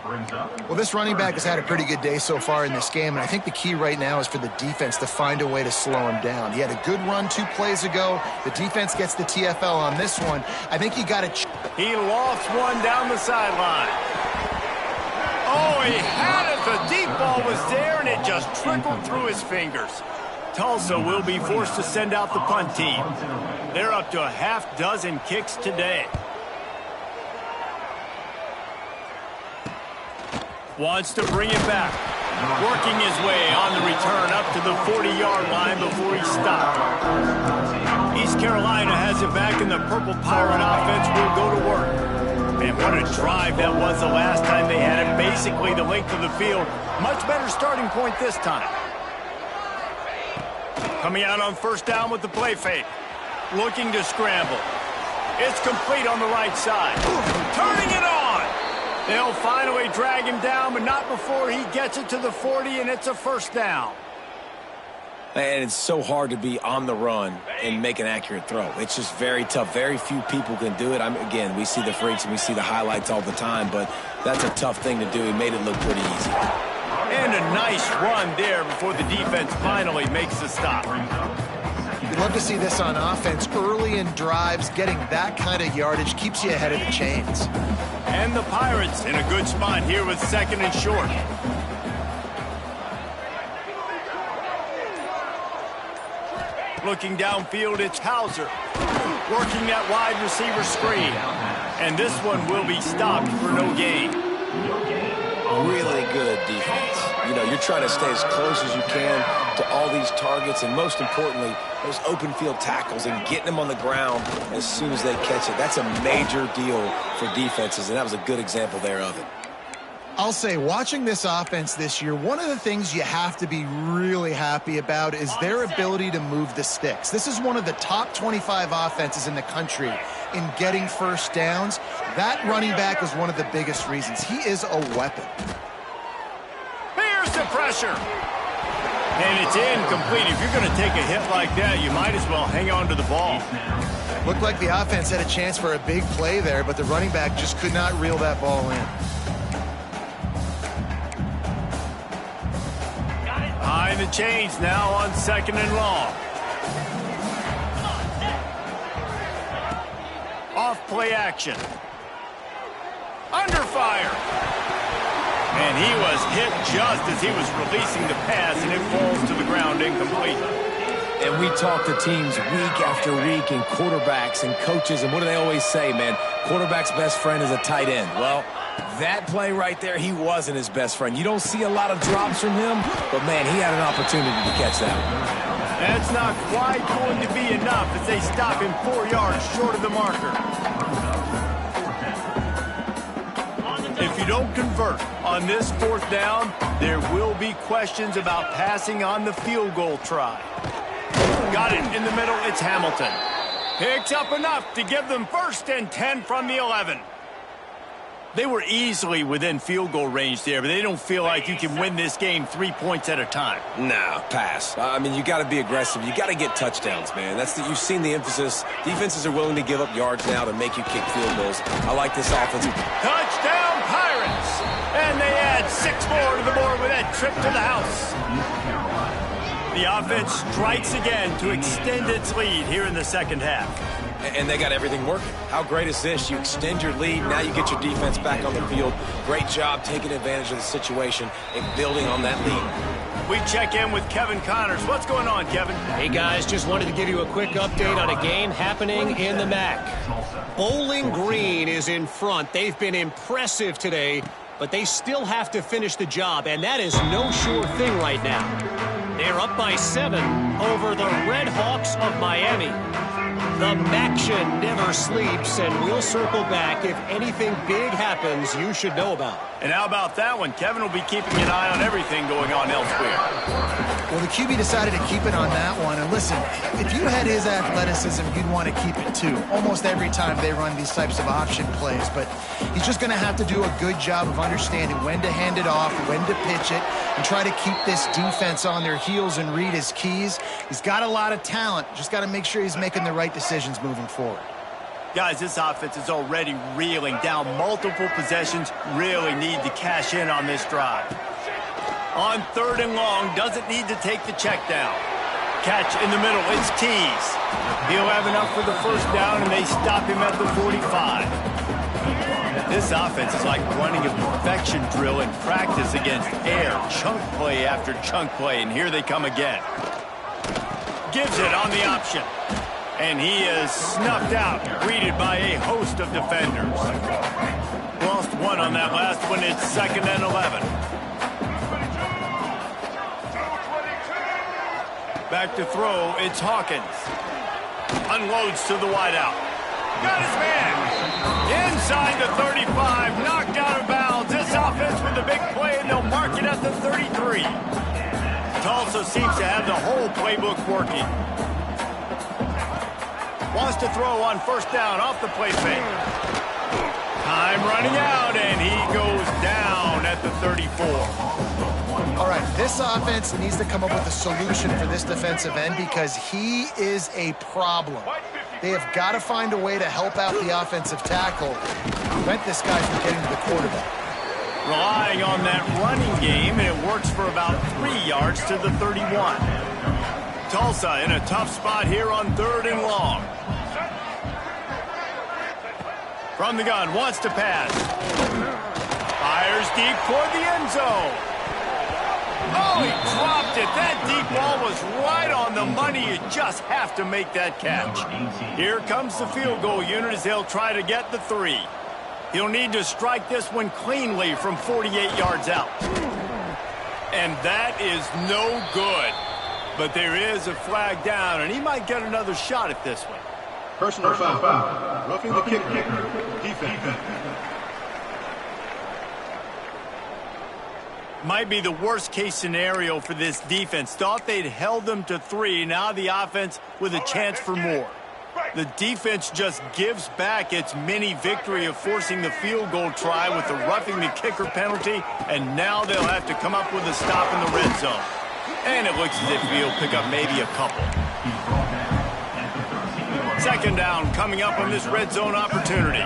Speaker 2: Well, this running back has had a pretty good day so far in this game, and I think the key right now is for the defense to find a way to slow him down. He had a good run 2 plays ago. The defense gets the TFL on this one. I think you got to...
Speaker 1: He lofts one down the sideline. Oh, he had it. The deep ball was there, and it just trickled through his fingers. Tulsa will be forced to send out the punt team. They're up to a half dozen kicks today. Wants to bring it back. Working his way on the return up to the 40-yard line before he stopped. East Carolina has it back, and the Purple Pirate offense will go to work. Man, what a drive that was the last time they had it. Basically the length of the field. Much better starting point this time. Coming out on first down with the play fake. Looking to scramble. It's complete on the right side. Turning it on. They'll finally drag him down, but not before he gets it to the 40, and it's a first down.
Speaker 3: And it's so hard to be on the run and make an accurate throw. It's just very tough. Very few people can do it. Again, we see the freaks and we see the highlights all the time, but that's a tough thing to do. He made it look pretty easy.
Speaker 1: And a nice run there before the defense finally makes the stop.
Speaker 2: You'd love to see this on offense. Early in drives, getting that kind of yardage keeps you ahead of the chains.
Speaker 1: And the Pirates in a good spot here with 2nd and short. Looking downfield, it's Hauser. Working that wide receiver screen. And this one will be stopped for no gain.
Speaker 3: Really good defense. You know, you're trying to stay as close as you can to all these targets, and most importantly, those open field tackles and getting them on the ground as soon as they catch it. That's a major deal for defenses, and that was a good example there of it.
Speaker 2: I'll say, watching this offense this year, one of the things you have to be really happy about is their ability to move the sticks. This is one of the top 25 offenses in the country in getting first downs. That running back is one of the biggest reasons. He is a weapon.
Speaker 1: Here's the pressure. And it's incomplete. If you're going to take a hit like that, you might as well hang on to the ball.
Speaker 2: Looked like the offense had a chance for a big play there, but the running back just could not reel that ball in.
Speaker 1: Behind the chains now on 2nd and long. Off play action. Under fire. And he was hit just as he was releasing the pass, and it falls to the ground incomplete.
Speaker 3: And we talk to teams week after week and quarterbacks and coaches, and what do they always say, man? Quarterback's best friend is a tight end. Well, that play right there, he wasn't his best friend. You don't see a lot of drops from him, but, man, he had an opportunity to catch that one.
Speaker 1: That's not quite going to be enough as they stop him 4 yards short of the marker. If you don't convert on this 4th down, there will be questions about passing on the field goal try. Got it in the middle, it's Hamilton. Picks up enough to give them 1st and 10 from the 11. They were easily within field goal range there, but they don't feel like you can win this game 3 points at a time.
Speaker 3: No, pass. I mean, you got to be aggressive. You got to get touchdowns, man. You've seen the emphasis. Defenses are willing to give up yards now to make you kick field goals. I like this offense.
Speaker 1: Touchdown, Pirates! And they add 6 more to the board with that trip to the house. The offense strikes again to extend its lead here in the 2nd half.
Speaker 3: And they got everything working. How great is this? You extend your lead. Now you get your defense back on the field. Great job taking advantage of the situation and building on that lead.
Speaker 1: We check in with Kevin Connors. What's going on, Kevin?
Speaker 4: Hey, guys, just wanted to give you a quick update on a game happening in the MAC. Bowling Green is in front. They've been impressive today, but they still have to finish the job, and that is no sure thing right now. They're up by 7 over the Red Hawks of Miami. The MACtion never sleeps, and we'll circle back if anything big happens you should know about.
Speaker 1: And how about that one? Kevin will be keeping an eye on everything going on elsewhere.
Speaker 2: Well, the QB decided to keep it on that one. And listen, if you had his athleticism, you'd want to keep it too. Almost every time they run these types of option plays. But he's just going to have to do a good job of understanding when to hand it off, when to pitch it, and try to keep this defense on their heels and read his keys. He's got a lot of talent. Just got to make sure he's making the right decisions moving forward.
Speaker 1: Guys, this offense is already reeling down multiple possessions. Really need to cash in on this drive. On 3rd and long, doesn't need to take the check down. Catch in the middle, it's Tees. He'll have enough for the 1st down, and they stop him at the 45. This offense is like running a perfection drill in practice against air. Chunk play after chunk play, and here they come again. Gives it on the option. And he is snuffed out, greeted by a host of defenders. Lost 1 on that last one. It's 2nd and 11. Back to throw, it's Hawkins. Unloads to the wideout. Got his man. Inside the 35, knocked out of bounds. This offense with a big play, and they'll mark it at the 33. Tulsa seems to have the whole playbook working. Wants to throw on 1st down off the play fake. Time running out, and he goes down at the 34.
Speaker 2: All right, This offense needs to come up with a solution for this defensive end because he is a problem. They have got to find a way to help out the offensive tackle, prevent this guy from getting to the quarterback.
Speaker 1: Relying on that running game, and it works for about 3 yards to the 31. Tulsa in a tough spot here on 3rd and long. From the gun, wants to pass. Fires deep toward the end zone. Oh, he dropped it. That deep ball was right on the money. You just have to make that catch. Here comes the field goal unit as they'll try to get the 3. He'll need to strike this one cleanly from 48 yards out. And that is no good. But there is a flag down, and he might get another shot at this one.
Speaker 7: Personal foul. Roughing the kicker. Defense.
Speaker 1: Might be the worst-case scenario for this defense. Thought they'd held them to 3. Now the offense with a chance for more. The defense just gives back its mini victory of forcing the field goal try with the roughing the kicker penalty, and now they'll have to come up with a stop in the red zone. And it looks as if he'll pick up maybe a couple. 2nd down coming up on this red zone opportunity.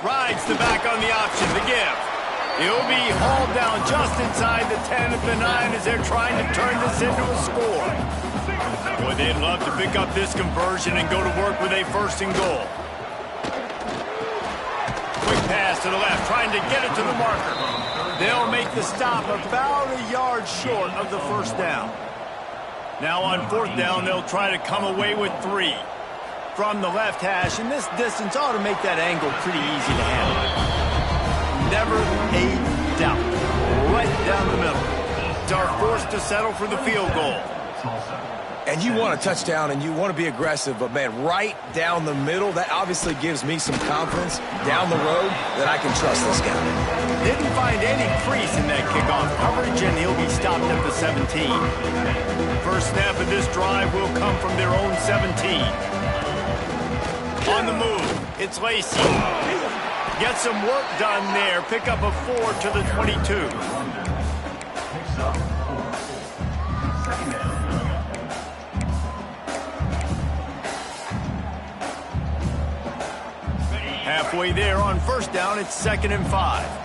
Speaker 1: Rides the back on the option, the give. He'll be hauled down just inside the 10 at the 9 as they're trying to turn this into a score. Boy, they'd love to pick up this conversion and go to work with a 1st and goal. Quick pass to the left, trying to get it to the marker. They'll make the stop about a yard short of the 1st down. Now on 4th down, they'll try to come away with 3. From the left hash, and this distance ought to make that angle pretty easy to handle. Never a doubt. Right down the middle. They're forced to settle for the field goal.
Speaker 3: And you want a touchdown, and you want to be aggressive, but, man, right down the middle, that obviously gives me some confidence down the road that I can trust this guy.
Speaker 1: Didn't find any crease in that kickoff coverage, and he'll be stopped at the 17. First snap of this drive will come from their own 17. On the move, it's Lacey. Get some work done there. Pick up a 4 to the 22. Halfway there on 1st down, it's 2nd and 5.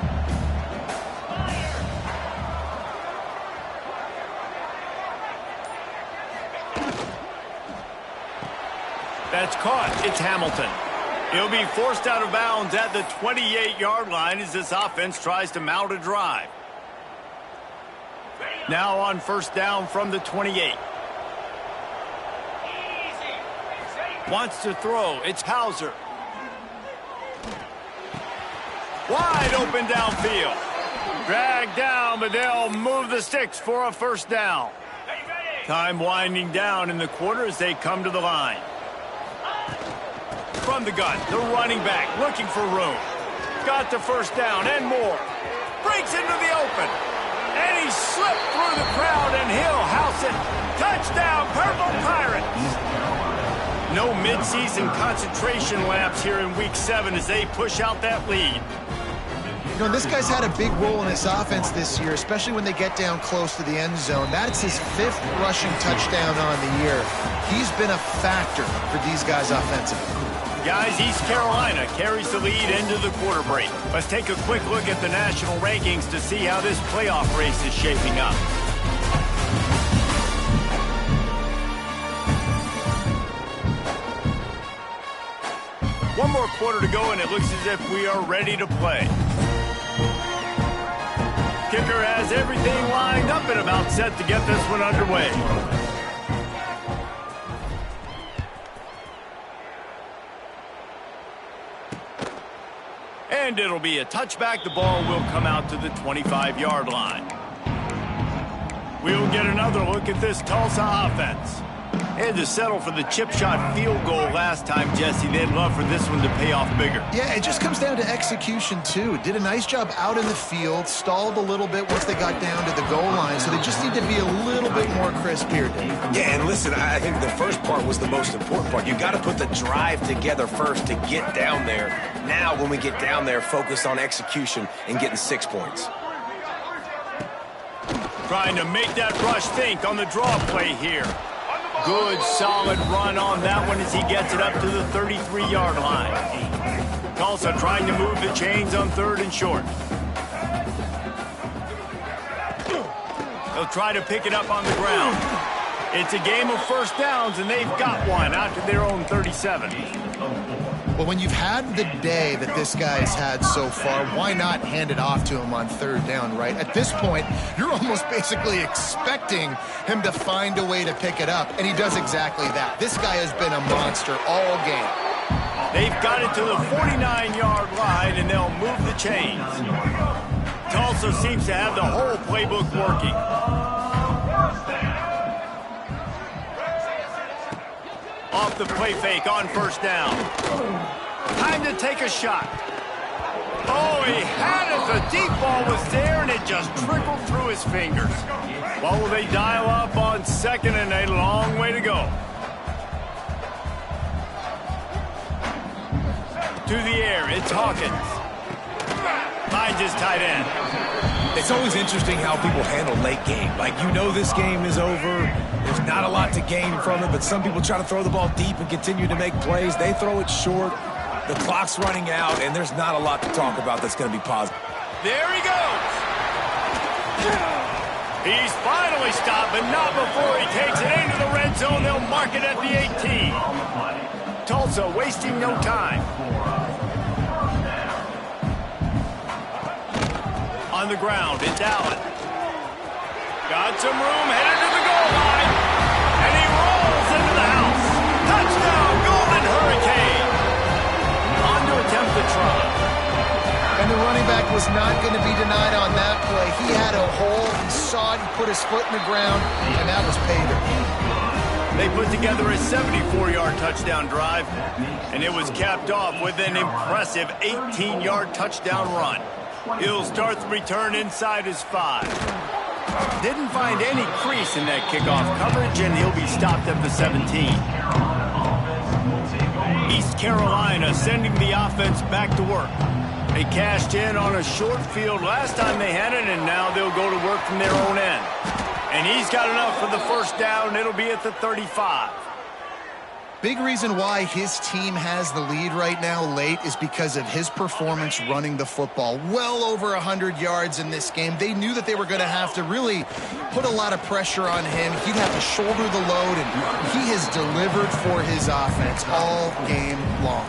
Speaker 1: That's caught. It's Hamilton. He'll be forced out of bounds at the 28-yard line as this offense tries to mount a drive. Now on 1st down from the 28. Wants to throw. It's Hauser. Wide open downfield. Dragged down, but they'll move the sticks for a 1st down. Time winding down in the quarter as they come to the line. From the gun, the running back looking for room. Got the 1st down and more. Breaks into the open. And he slipped through the crowd and he'll house it. Touchdown, Purple Pirates. No midseason concentration laps here in Week 7 as they push out that lead.
Speaker 2: You know, this guy's had a big role in this offense this year, especially when they get down close to the end zone. That's his 5th rushing touchdown on the year. He's been a factor for these guys offensively.
Speaker 1: Guys, East Carolina carries the lead into the quarter break. Let's take a quick look at the national rankings to see how this playoff race is shaping up. One more quarter to go, and it looks as if we are ready to play. Kicker has everything lined up and about set to get this one underway. And it'll be a touchback. The ball will come out to the 25-yard line. We'll get another look at this Tulsa offense. Had to settle for the chip shot field goal last time, Jesse. They'd love for this one to pay off bigger.
Speaker 2: Yeah, it just comes down to execution, too. Did a nice job out in the field, stalled a little bit once they got down to the goal line, so they just need to be a little bit more crisp here, Dave.
Speaker 3: Yeah, and listen, I think the first part was the most important part. You got to put the drive together first to get down there. Now, when we get down there, focus on execution and getting 6 points.
Speaker 1: Trying to make that rush think on the draw play here. Good, solid run on that one as he gets it up to the 33-yard line. Tulsa trying to move the chains on 3rd and short. They'll try to pick it up on the ground. It's a game of first downs, and they've got one out to their own 37.
Speaker 2: Well, when you've had the day that this guy's had so far, why not hand it off to him on 3rd down, right? At this point, you're almost basically expecting him to find a way to pick it up, and he does exactly that. This guy has been a monster all game.
Speaker 1: They've got it to the 49-yard line, and they'll move the chains. Tulsa seems to have the whole playbook working. Off the play fake on 1st down. Time to take a shot. Oh, he had it. The deep ball was there, and it just trickled through his fingers. Well, will they dial up on 2nd and a long way to go? To the air, it's Hawkins. Finds his tight end.
Speaker 3: It's always interesting how people handle late game. Like, you know this game is over. There's not a lot to gain from it, but some people try to throw the ball deep and continue to make plays. They throw it short. The clock's running out, and there's not a lot to talk about that's going to be positive.
Speaker 1: There he goes. He's finally stopped, but not before he takes it into the red zone. They'll mark it at the 18. Tulsa wasting no time. On the ground, it's Allen. Got some room, headed to the goal line. And he rolls into the house. Touchdown, Golden Hurricane. On to attempt the try.
Speaker 2: And the running back was not going to be denied on that play. He had a hole, he saw it, he put his foot in the ground, and that was pay dirt.
Speaker 1: They put together a 74-yard touchdown drive, and it was capped off with an impressive 18-yard touchdown run. He'll start the return inside his 5. Didn't find any crease in that kickoff coverage, and he'll be stopped at the 17. East Carolina sending the offense back to work. They cashed in on a short field last time they had it, and now they'll go to work from their own end. And he's got enough for the 1st down. It'll be at the 35.
Speaker 2: Big reason why his team has the lead right now late is because of his performance running the football. Well over 100 yards in this game. They knew that they were going to have to really put a lot of pressure on him. He'd have to shoulder the load, and he has delivered for his offense all game long.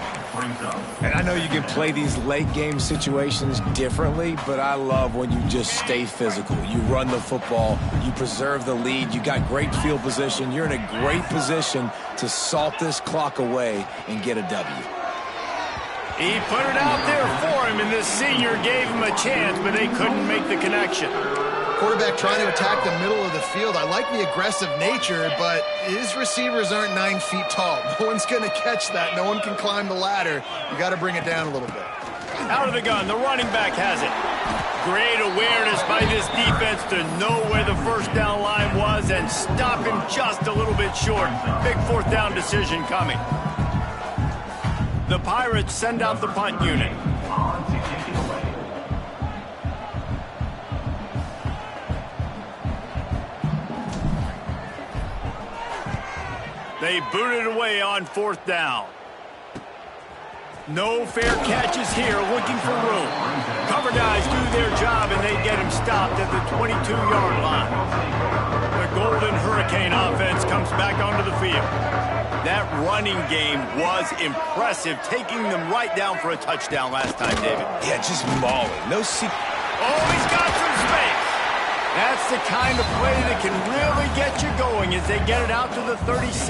Speaker 3: And I know you can play these late game situations differently, but I love when you just stay physical. You run the football, you preserve the lead, you got great field position, you're in a great position to salt this clock away and get a W.
Speaker 1: He put it out there for him, and this senior gave him a chance, but they couldn't make the connection.
Speaker 2: Quarterback trying to attack the middle of the field. I like the aggressive nature, but his receivers aren't 9 feet tall. No one's going to catch that. No one can climb the ladder. You got to bring it down a little bit.
Speaker 1: Out of the gun, the running back has it. Great awareness by this defense to know where the 1st down line was and stop him just a little bit short. Big 4th down decision coming. The Pirates send out the punt unit. They boot it away on 4th down. No fair catches here, looking for room. Cover guys do their job, and they get him stopped at the 22-yard line. The Golden Hurricane offense comes back onto the field. That running game was impressive, taking them right down for a touchdown last time, David.
Speaker 3: Yeah, just mauling. No secret.
Speaker 1: Oh, he's got some space. That's the kind of play that can really get you going as they get it out to the 36.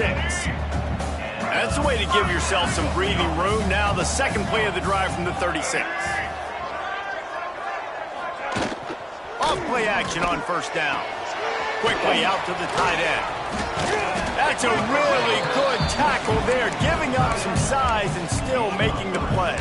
Speaker 1: That's the way to give yourself some breathing room. Now the second play of the drive from the 36. Off play action on 1st down. Quickly out to the tight end. That That's a really good tackle there, giving up some size and still making the play.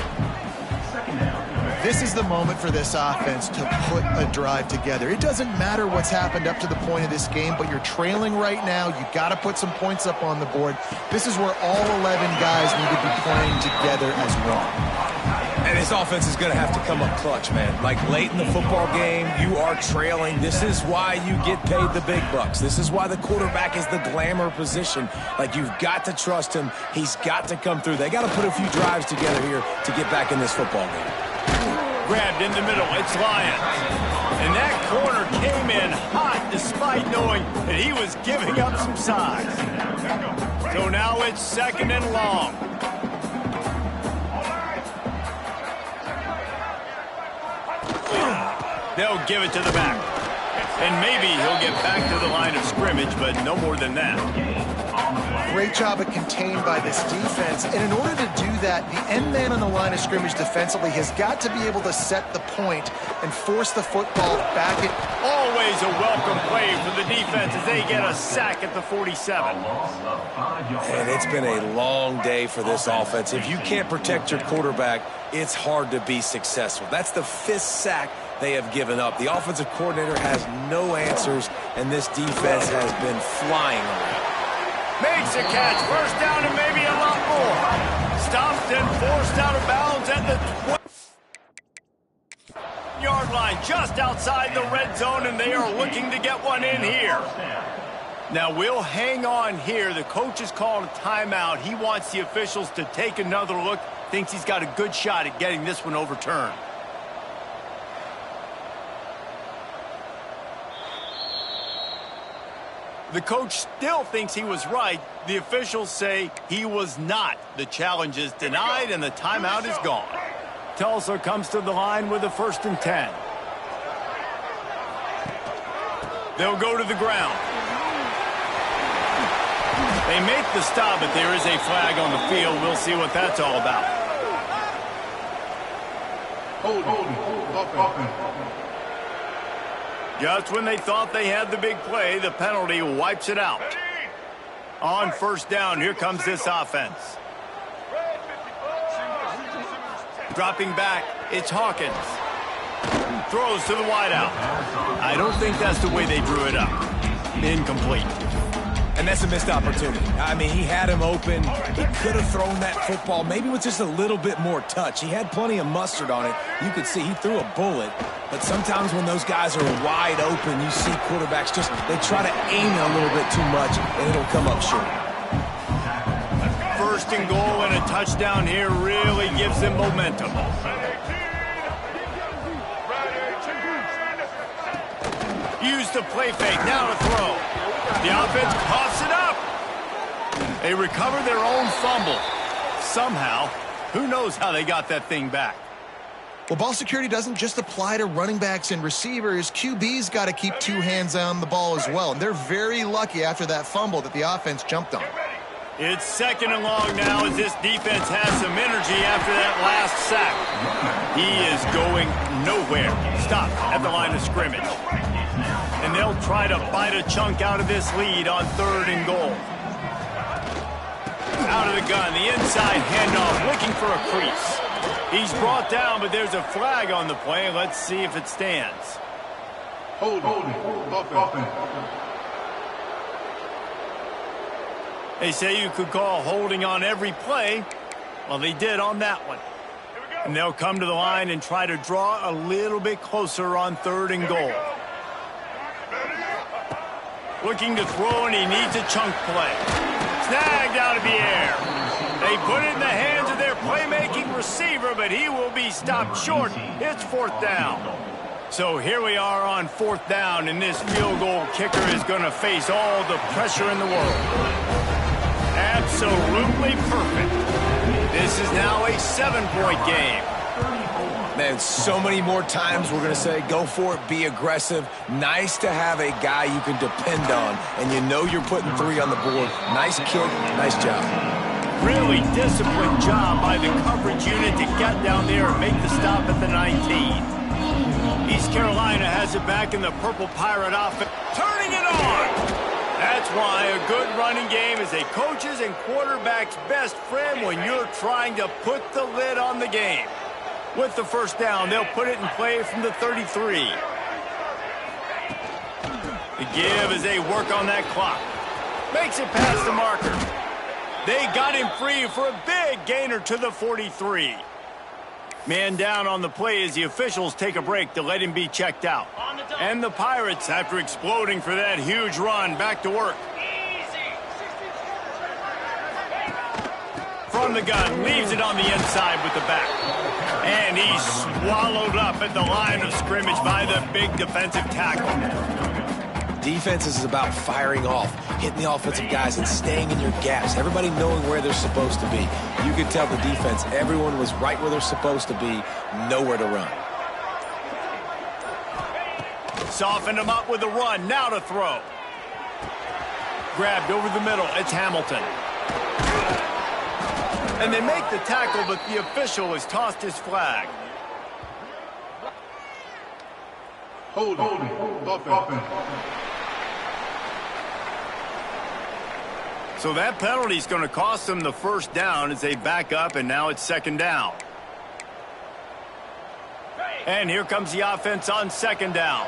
Speaker 2: This is the moment for this offense to put a drive together. It doesn't matter what's happened up to the point of this game, but you're trailing right now. You got to put some points up on the board. This is where all 11 guys need to be playing together as one.
Speaker 3: And this offense is going to have to come up clutch, man. Like late in the football game, you are trailing. This is why you get paid the big bucks. This is why the quarterback is the glamour position. Like, you've got to trust him. He's got to come through. They got to put a few drives together here to get back in this football game.
Speaker 1: Grabbed in the middle, it's Lyons. And that corner came in hot despite knowing that he was giving up some size. So now it's 2nd and long. They'll give it to the back. And maybe he'll get back to the line of scrimmage, but no more than that.
Speaker 2: Great job of contained by this defense. And in order to do that, the end man on the line of scrimmage defensively has got to be able to set the point and force the football back.
Speaker 1: Always a welcome play for the defense as they get a sack at the 47.
Speaker 3: And it's been a long day for this offense. If you can't protect your quarterback, it's hard to be successful. That's the 5th sack they have given up. The offensive coordinator has no answers, and this defense has been flying around.
Speaker 1: Makes a catch, first down and maybe a lot more. Stopped and forced out of bounds at the 20-yard line, just outside the red zone, and they are looking to get one in here. Now we'll hang on here. The coach has called a timeout. He wants the officials to take another look. Thinks he's got a good shot at getting this one overturned. The coach still thinks he was right. The officials say he was not. The challenge is denied, and the timeout is gone. Tulsa comes to the line with a 1st and 10. They'll go to the ground. They make the stop, but there is a flag on the field. We'll see what that's all about. Just when they thought they had the big play, the penalty wipes it out. On 1st down, here comes this offense. Dropping back, it's Hawkins. Throws to the wideout. I don't think that's the way they drew it up. Incomplete.
Speaker 3: And that's a missed opportunity. I mean, he had him open. He could have thrown that football maybe with just a little bit more touch. He had plenty of mustard on it. You could see he threw a bullet. But sometimes when those guys are wide open, you see quarterbacks they try to aim it a little bit too much, and it'll come up short.
Speaker 1: 1st and goal and a touchdown here really gives them momentum. Use the play fake, now to throw. The offense coughs it up. They recover their own fumble. Somehow, who knows how they got that thing back.
Speaker 2: Well, ball security doesn't just apply to running backs and receivers. QB's got to keep 2 hands on the ball as well. And they're very lucky after that fumble that the offense jumped on.
Speaker 1: It's 2nd and long now as this defense has some energy after that last sack. He is going nowhere. Stop at the line of scrimmage. And they'll try to bite a chunk out of this lead on 3rd and goal. Out of the gun, the inside handoff, looking for a crease. He's brought down, but there's a flag on the play. Let's see if it stands. They say you could call holding on every play. Well, they did on that one. And they'll come to the line and try to draw a little bit closer on 3rd and goal. Looking to throw, and he needs a chunk play. Snagged out of the air. They put it in the hands of their playmaking receiver, but he will be stopped short. It's 4th down. So here we are on 4th down, and this field goal kicker is going to face all the pressure in the world. Absolutely perfect. This is now a 7-point game.
Speaker 3: Man, so many more times we're going to say, go for it, be aggressive. Nice to have a guy you can depend on, and you know you're putting 3 on the board. Nice kick, nice job.
Speaker 1: Really disciplined job by the coverage unit to get down there and make the stop at the 19. East Carolina has it back in the Purple Pirate offense. Turning it on! That's why a good running game is a coach's and quarterback's best friend when you're trying to put the lid on the game. With the first down, they'll put it in play from the 33. The give as they work on that clock. Makes it past the marker. They got him free for a big gainer to the 43. Man down on the play as the officials take a break to let him be checked out. And the Pirates, after exploding for that huge run, back to work. From the gun, leaves it on the inside with the back. And he's swallowed up at the line of scrimmage by the big defensive tackle.
Speaker 3: Defense is about firing off, hitting the offensive guys and staying in your gaps. Everybody knowing where they're supposed to be. You could tell the defense, everyone was right where they're supposed to be, nowhere to run.
Speaker 1: Softened him up with a run, now to throw. Grabbed over the middle, it's Hamilton. And they make the tackle, but the official has tossed his flag.
Speaker 7: Holding. Offense.
Speaker 1: So that penalty is going to cost them the first down as they back up, and now it's second down. And here comes the offense on second down.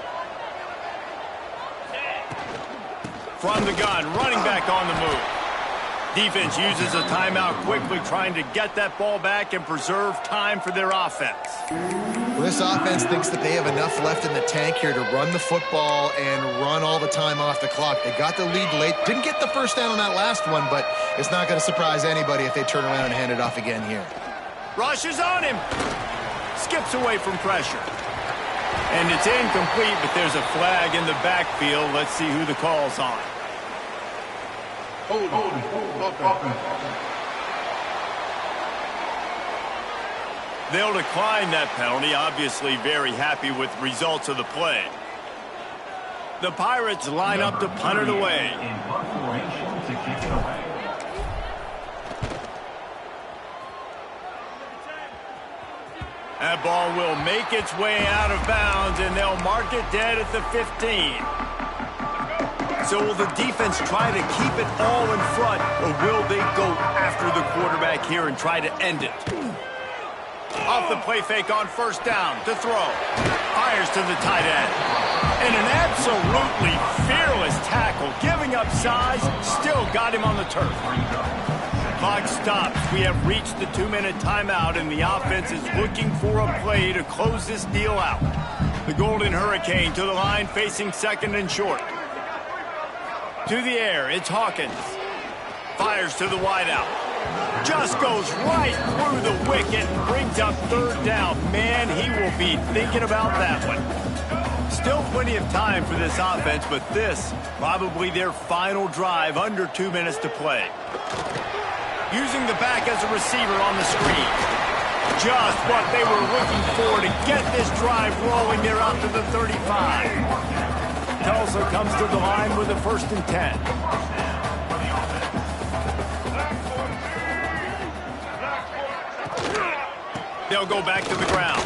Speaker 1: From the gun, running back on the move. Defense uses a timeout quickly, trying to get that ball back and preserve time for their offense.
Speaker 2: Well, this offense thinks that they have enough left in the tank here to run the football and run all the time off the clock. They got the lead late. Didn't get the first down on that last one, but it's not going to surprise anybody if they turn around and hand it off again here.
Speaker 1: Rushes on him. Skips away from pressure. And it's incomplete, but there's a flag in the backfield. Let's see who the call's on.
Speaker 7: Holding. Offense.
Speaker 1: They'll decline that penalty, obviously very happy with the results of the play. The Pirates line up to punt it away.
Speaker 5: In punt formation to kick it away.
Speaker 1: That ball will make its way out of bounds, and they'll mark it dead at the 15. So will the defense try to keep it all in front, or will they go after the quarterback here and try to end it? Off the play fake on first down to throw. Fires to the tight end. And an absolutely fearless tackle, giving up size, still got him on the turf. Clock stops. We have reached the 2-minute timeout, and the offense is looking for a play to close this deal out. The Golden Hurricane to the line, facing second and short. To the air, it's Hawkins. Fires to the wideout. Just goes right through the wicket and brings up third down. Man, he will be thinking about that one. Still plenty of time for this offense, but this, probably their final drive, under 2 minutes to play. Using the back as a receiver on the screen. Just what they were looking for to get this drive rolling. They're out to the 35. Tulsa comes to the line with a 1st and 10. They'll go back to the ground.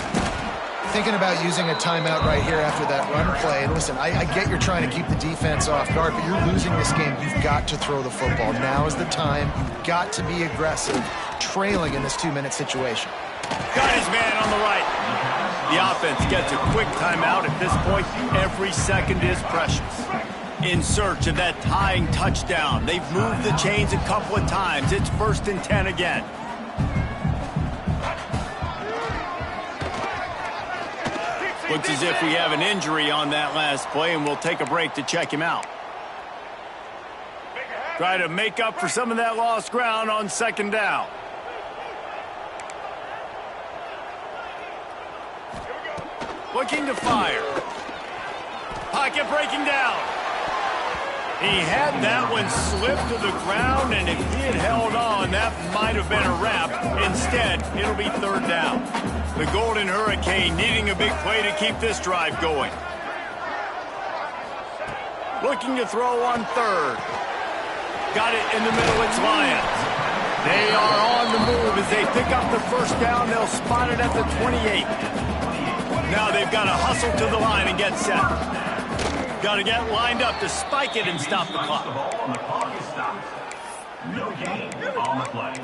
Speaker 2: Thinking about using a timeout right here after that run play. And listen, I get you're trying to keep the defense off guard, but you're losing this game. You've got to throw the football. Now is the time. You've got to be aggressive, trailing in this 2-minute situation.
Speaker 1: Got his man on the right. The offense gets a quick timeout. At this point, every second is precious. In search of that tying touchdown. They've moved the chains a couple of times. It's 1st and 10 again. Looks as if we have an injury on that last play, and we'll take a break to check him out. Try to make up for some of that lost ground on second down. Looking to fire. Pocket breaking down. He had that one slip to the ground, and if he had held on, that might have been a wrap. Instead, it'll be third down. The Golden Hurricane needing a big play to keep this drive going. Looking to throw on third. Got it in the middle, it's Lions. They are on the move as they pick up the first down. They'll spot it at the 28. Now they've got to hustle to the line and get set. Got to get lined up to spike it and stop the clock.
Speaker 5: The ball and the clock is stopped. No gain on the play.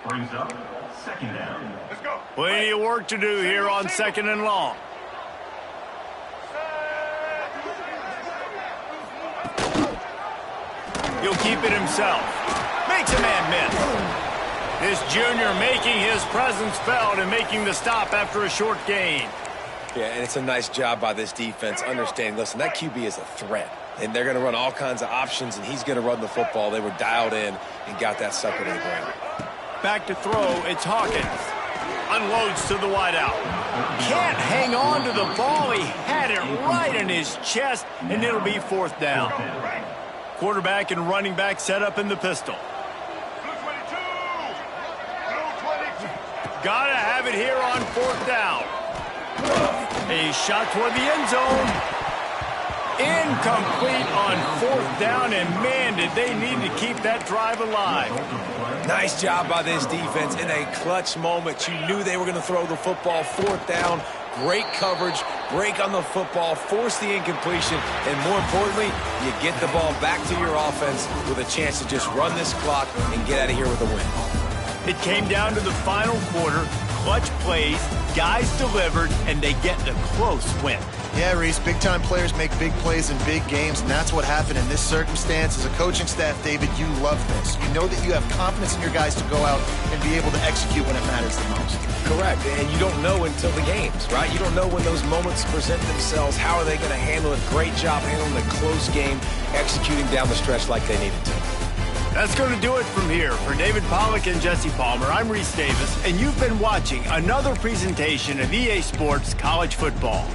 Speaker 5: Brings up second down. Let's go.
Speaker 1: Plenty of work to do here on 2nd and long. He'll keep it himself. Makes a man miss. This junior making his presence felt and making the stop after a short gain.
Speaker 6: Yeah, and it's a nice job by this defense. Understand, listen, that QB is a threat. And they're going to run all kinds of options, and he's going to run the football. They were dialed in and got that sucker to the ground.
Speaker 1: Back to throw, it's Hawkins. Unloads to the wideout. Can't hang on to the ball. He had it right in his chest, and it'll be 4th down. Quarterback and running back set up in the pistol. Gotta have it here on 4th down. A shot toward the end zone. Incomplete on 4th down, and man, did they need to keep that drive alive.
Speaker 6: Nice job by this defense in a clutch moment. You knew they were going to throw the football. 4th down, great coverage, break on the football, force the incompletion, and more importantly, you get the ball back to your offense with a chance to just run this clock and get out of here with a win.
Speaker 1: It came down to the final quarter, clutch plays, guys delivered, and they get the close win.
Speaker 2: Yeah, Reese, big-time players make big plays in big games, and that's what happened in this circumstance. As a coaching staff, David, you love this. You know that you have confidence in your guys to go out and be able to execute when it matters the most.
Speaker 6: Correct, and you don't know until the games, right? You don't know when those moments present themselves. How are they going to handle it? Great job handling the close game, executing down the stretch like they needed to.
Speaker 1: That's going to do it from here. For David Pollack and Jesse Palmer, I'm Reese Davis, and you've been watching another presentation of EA Sports College Football.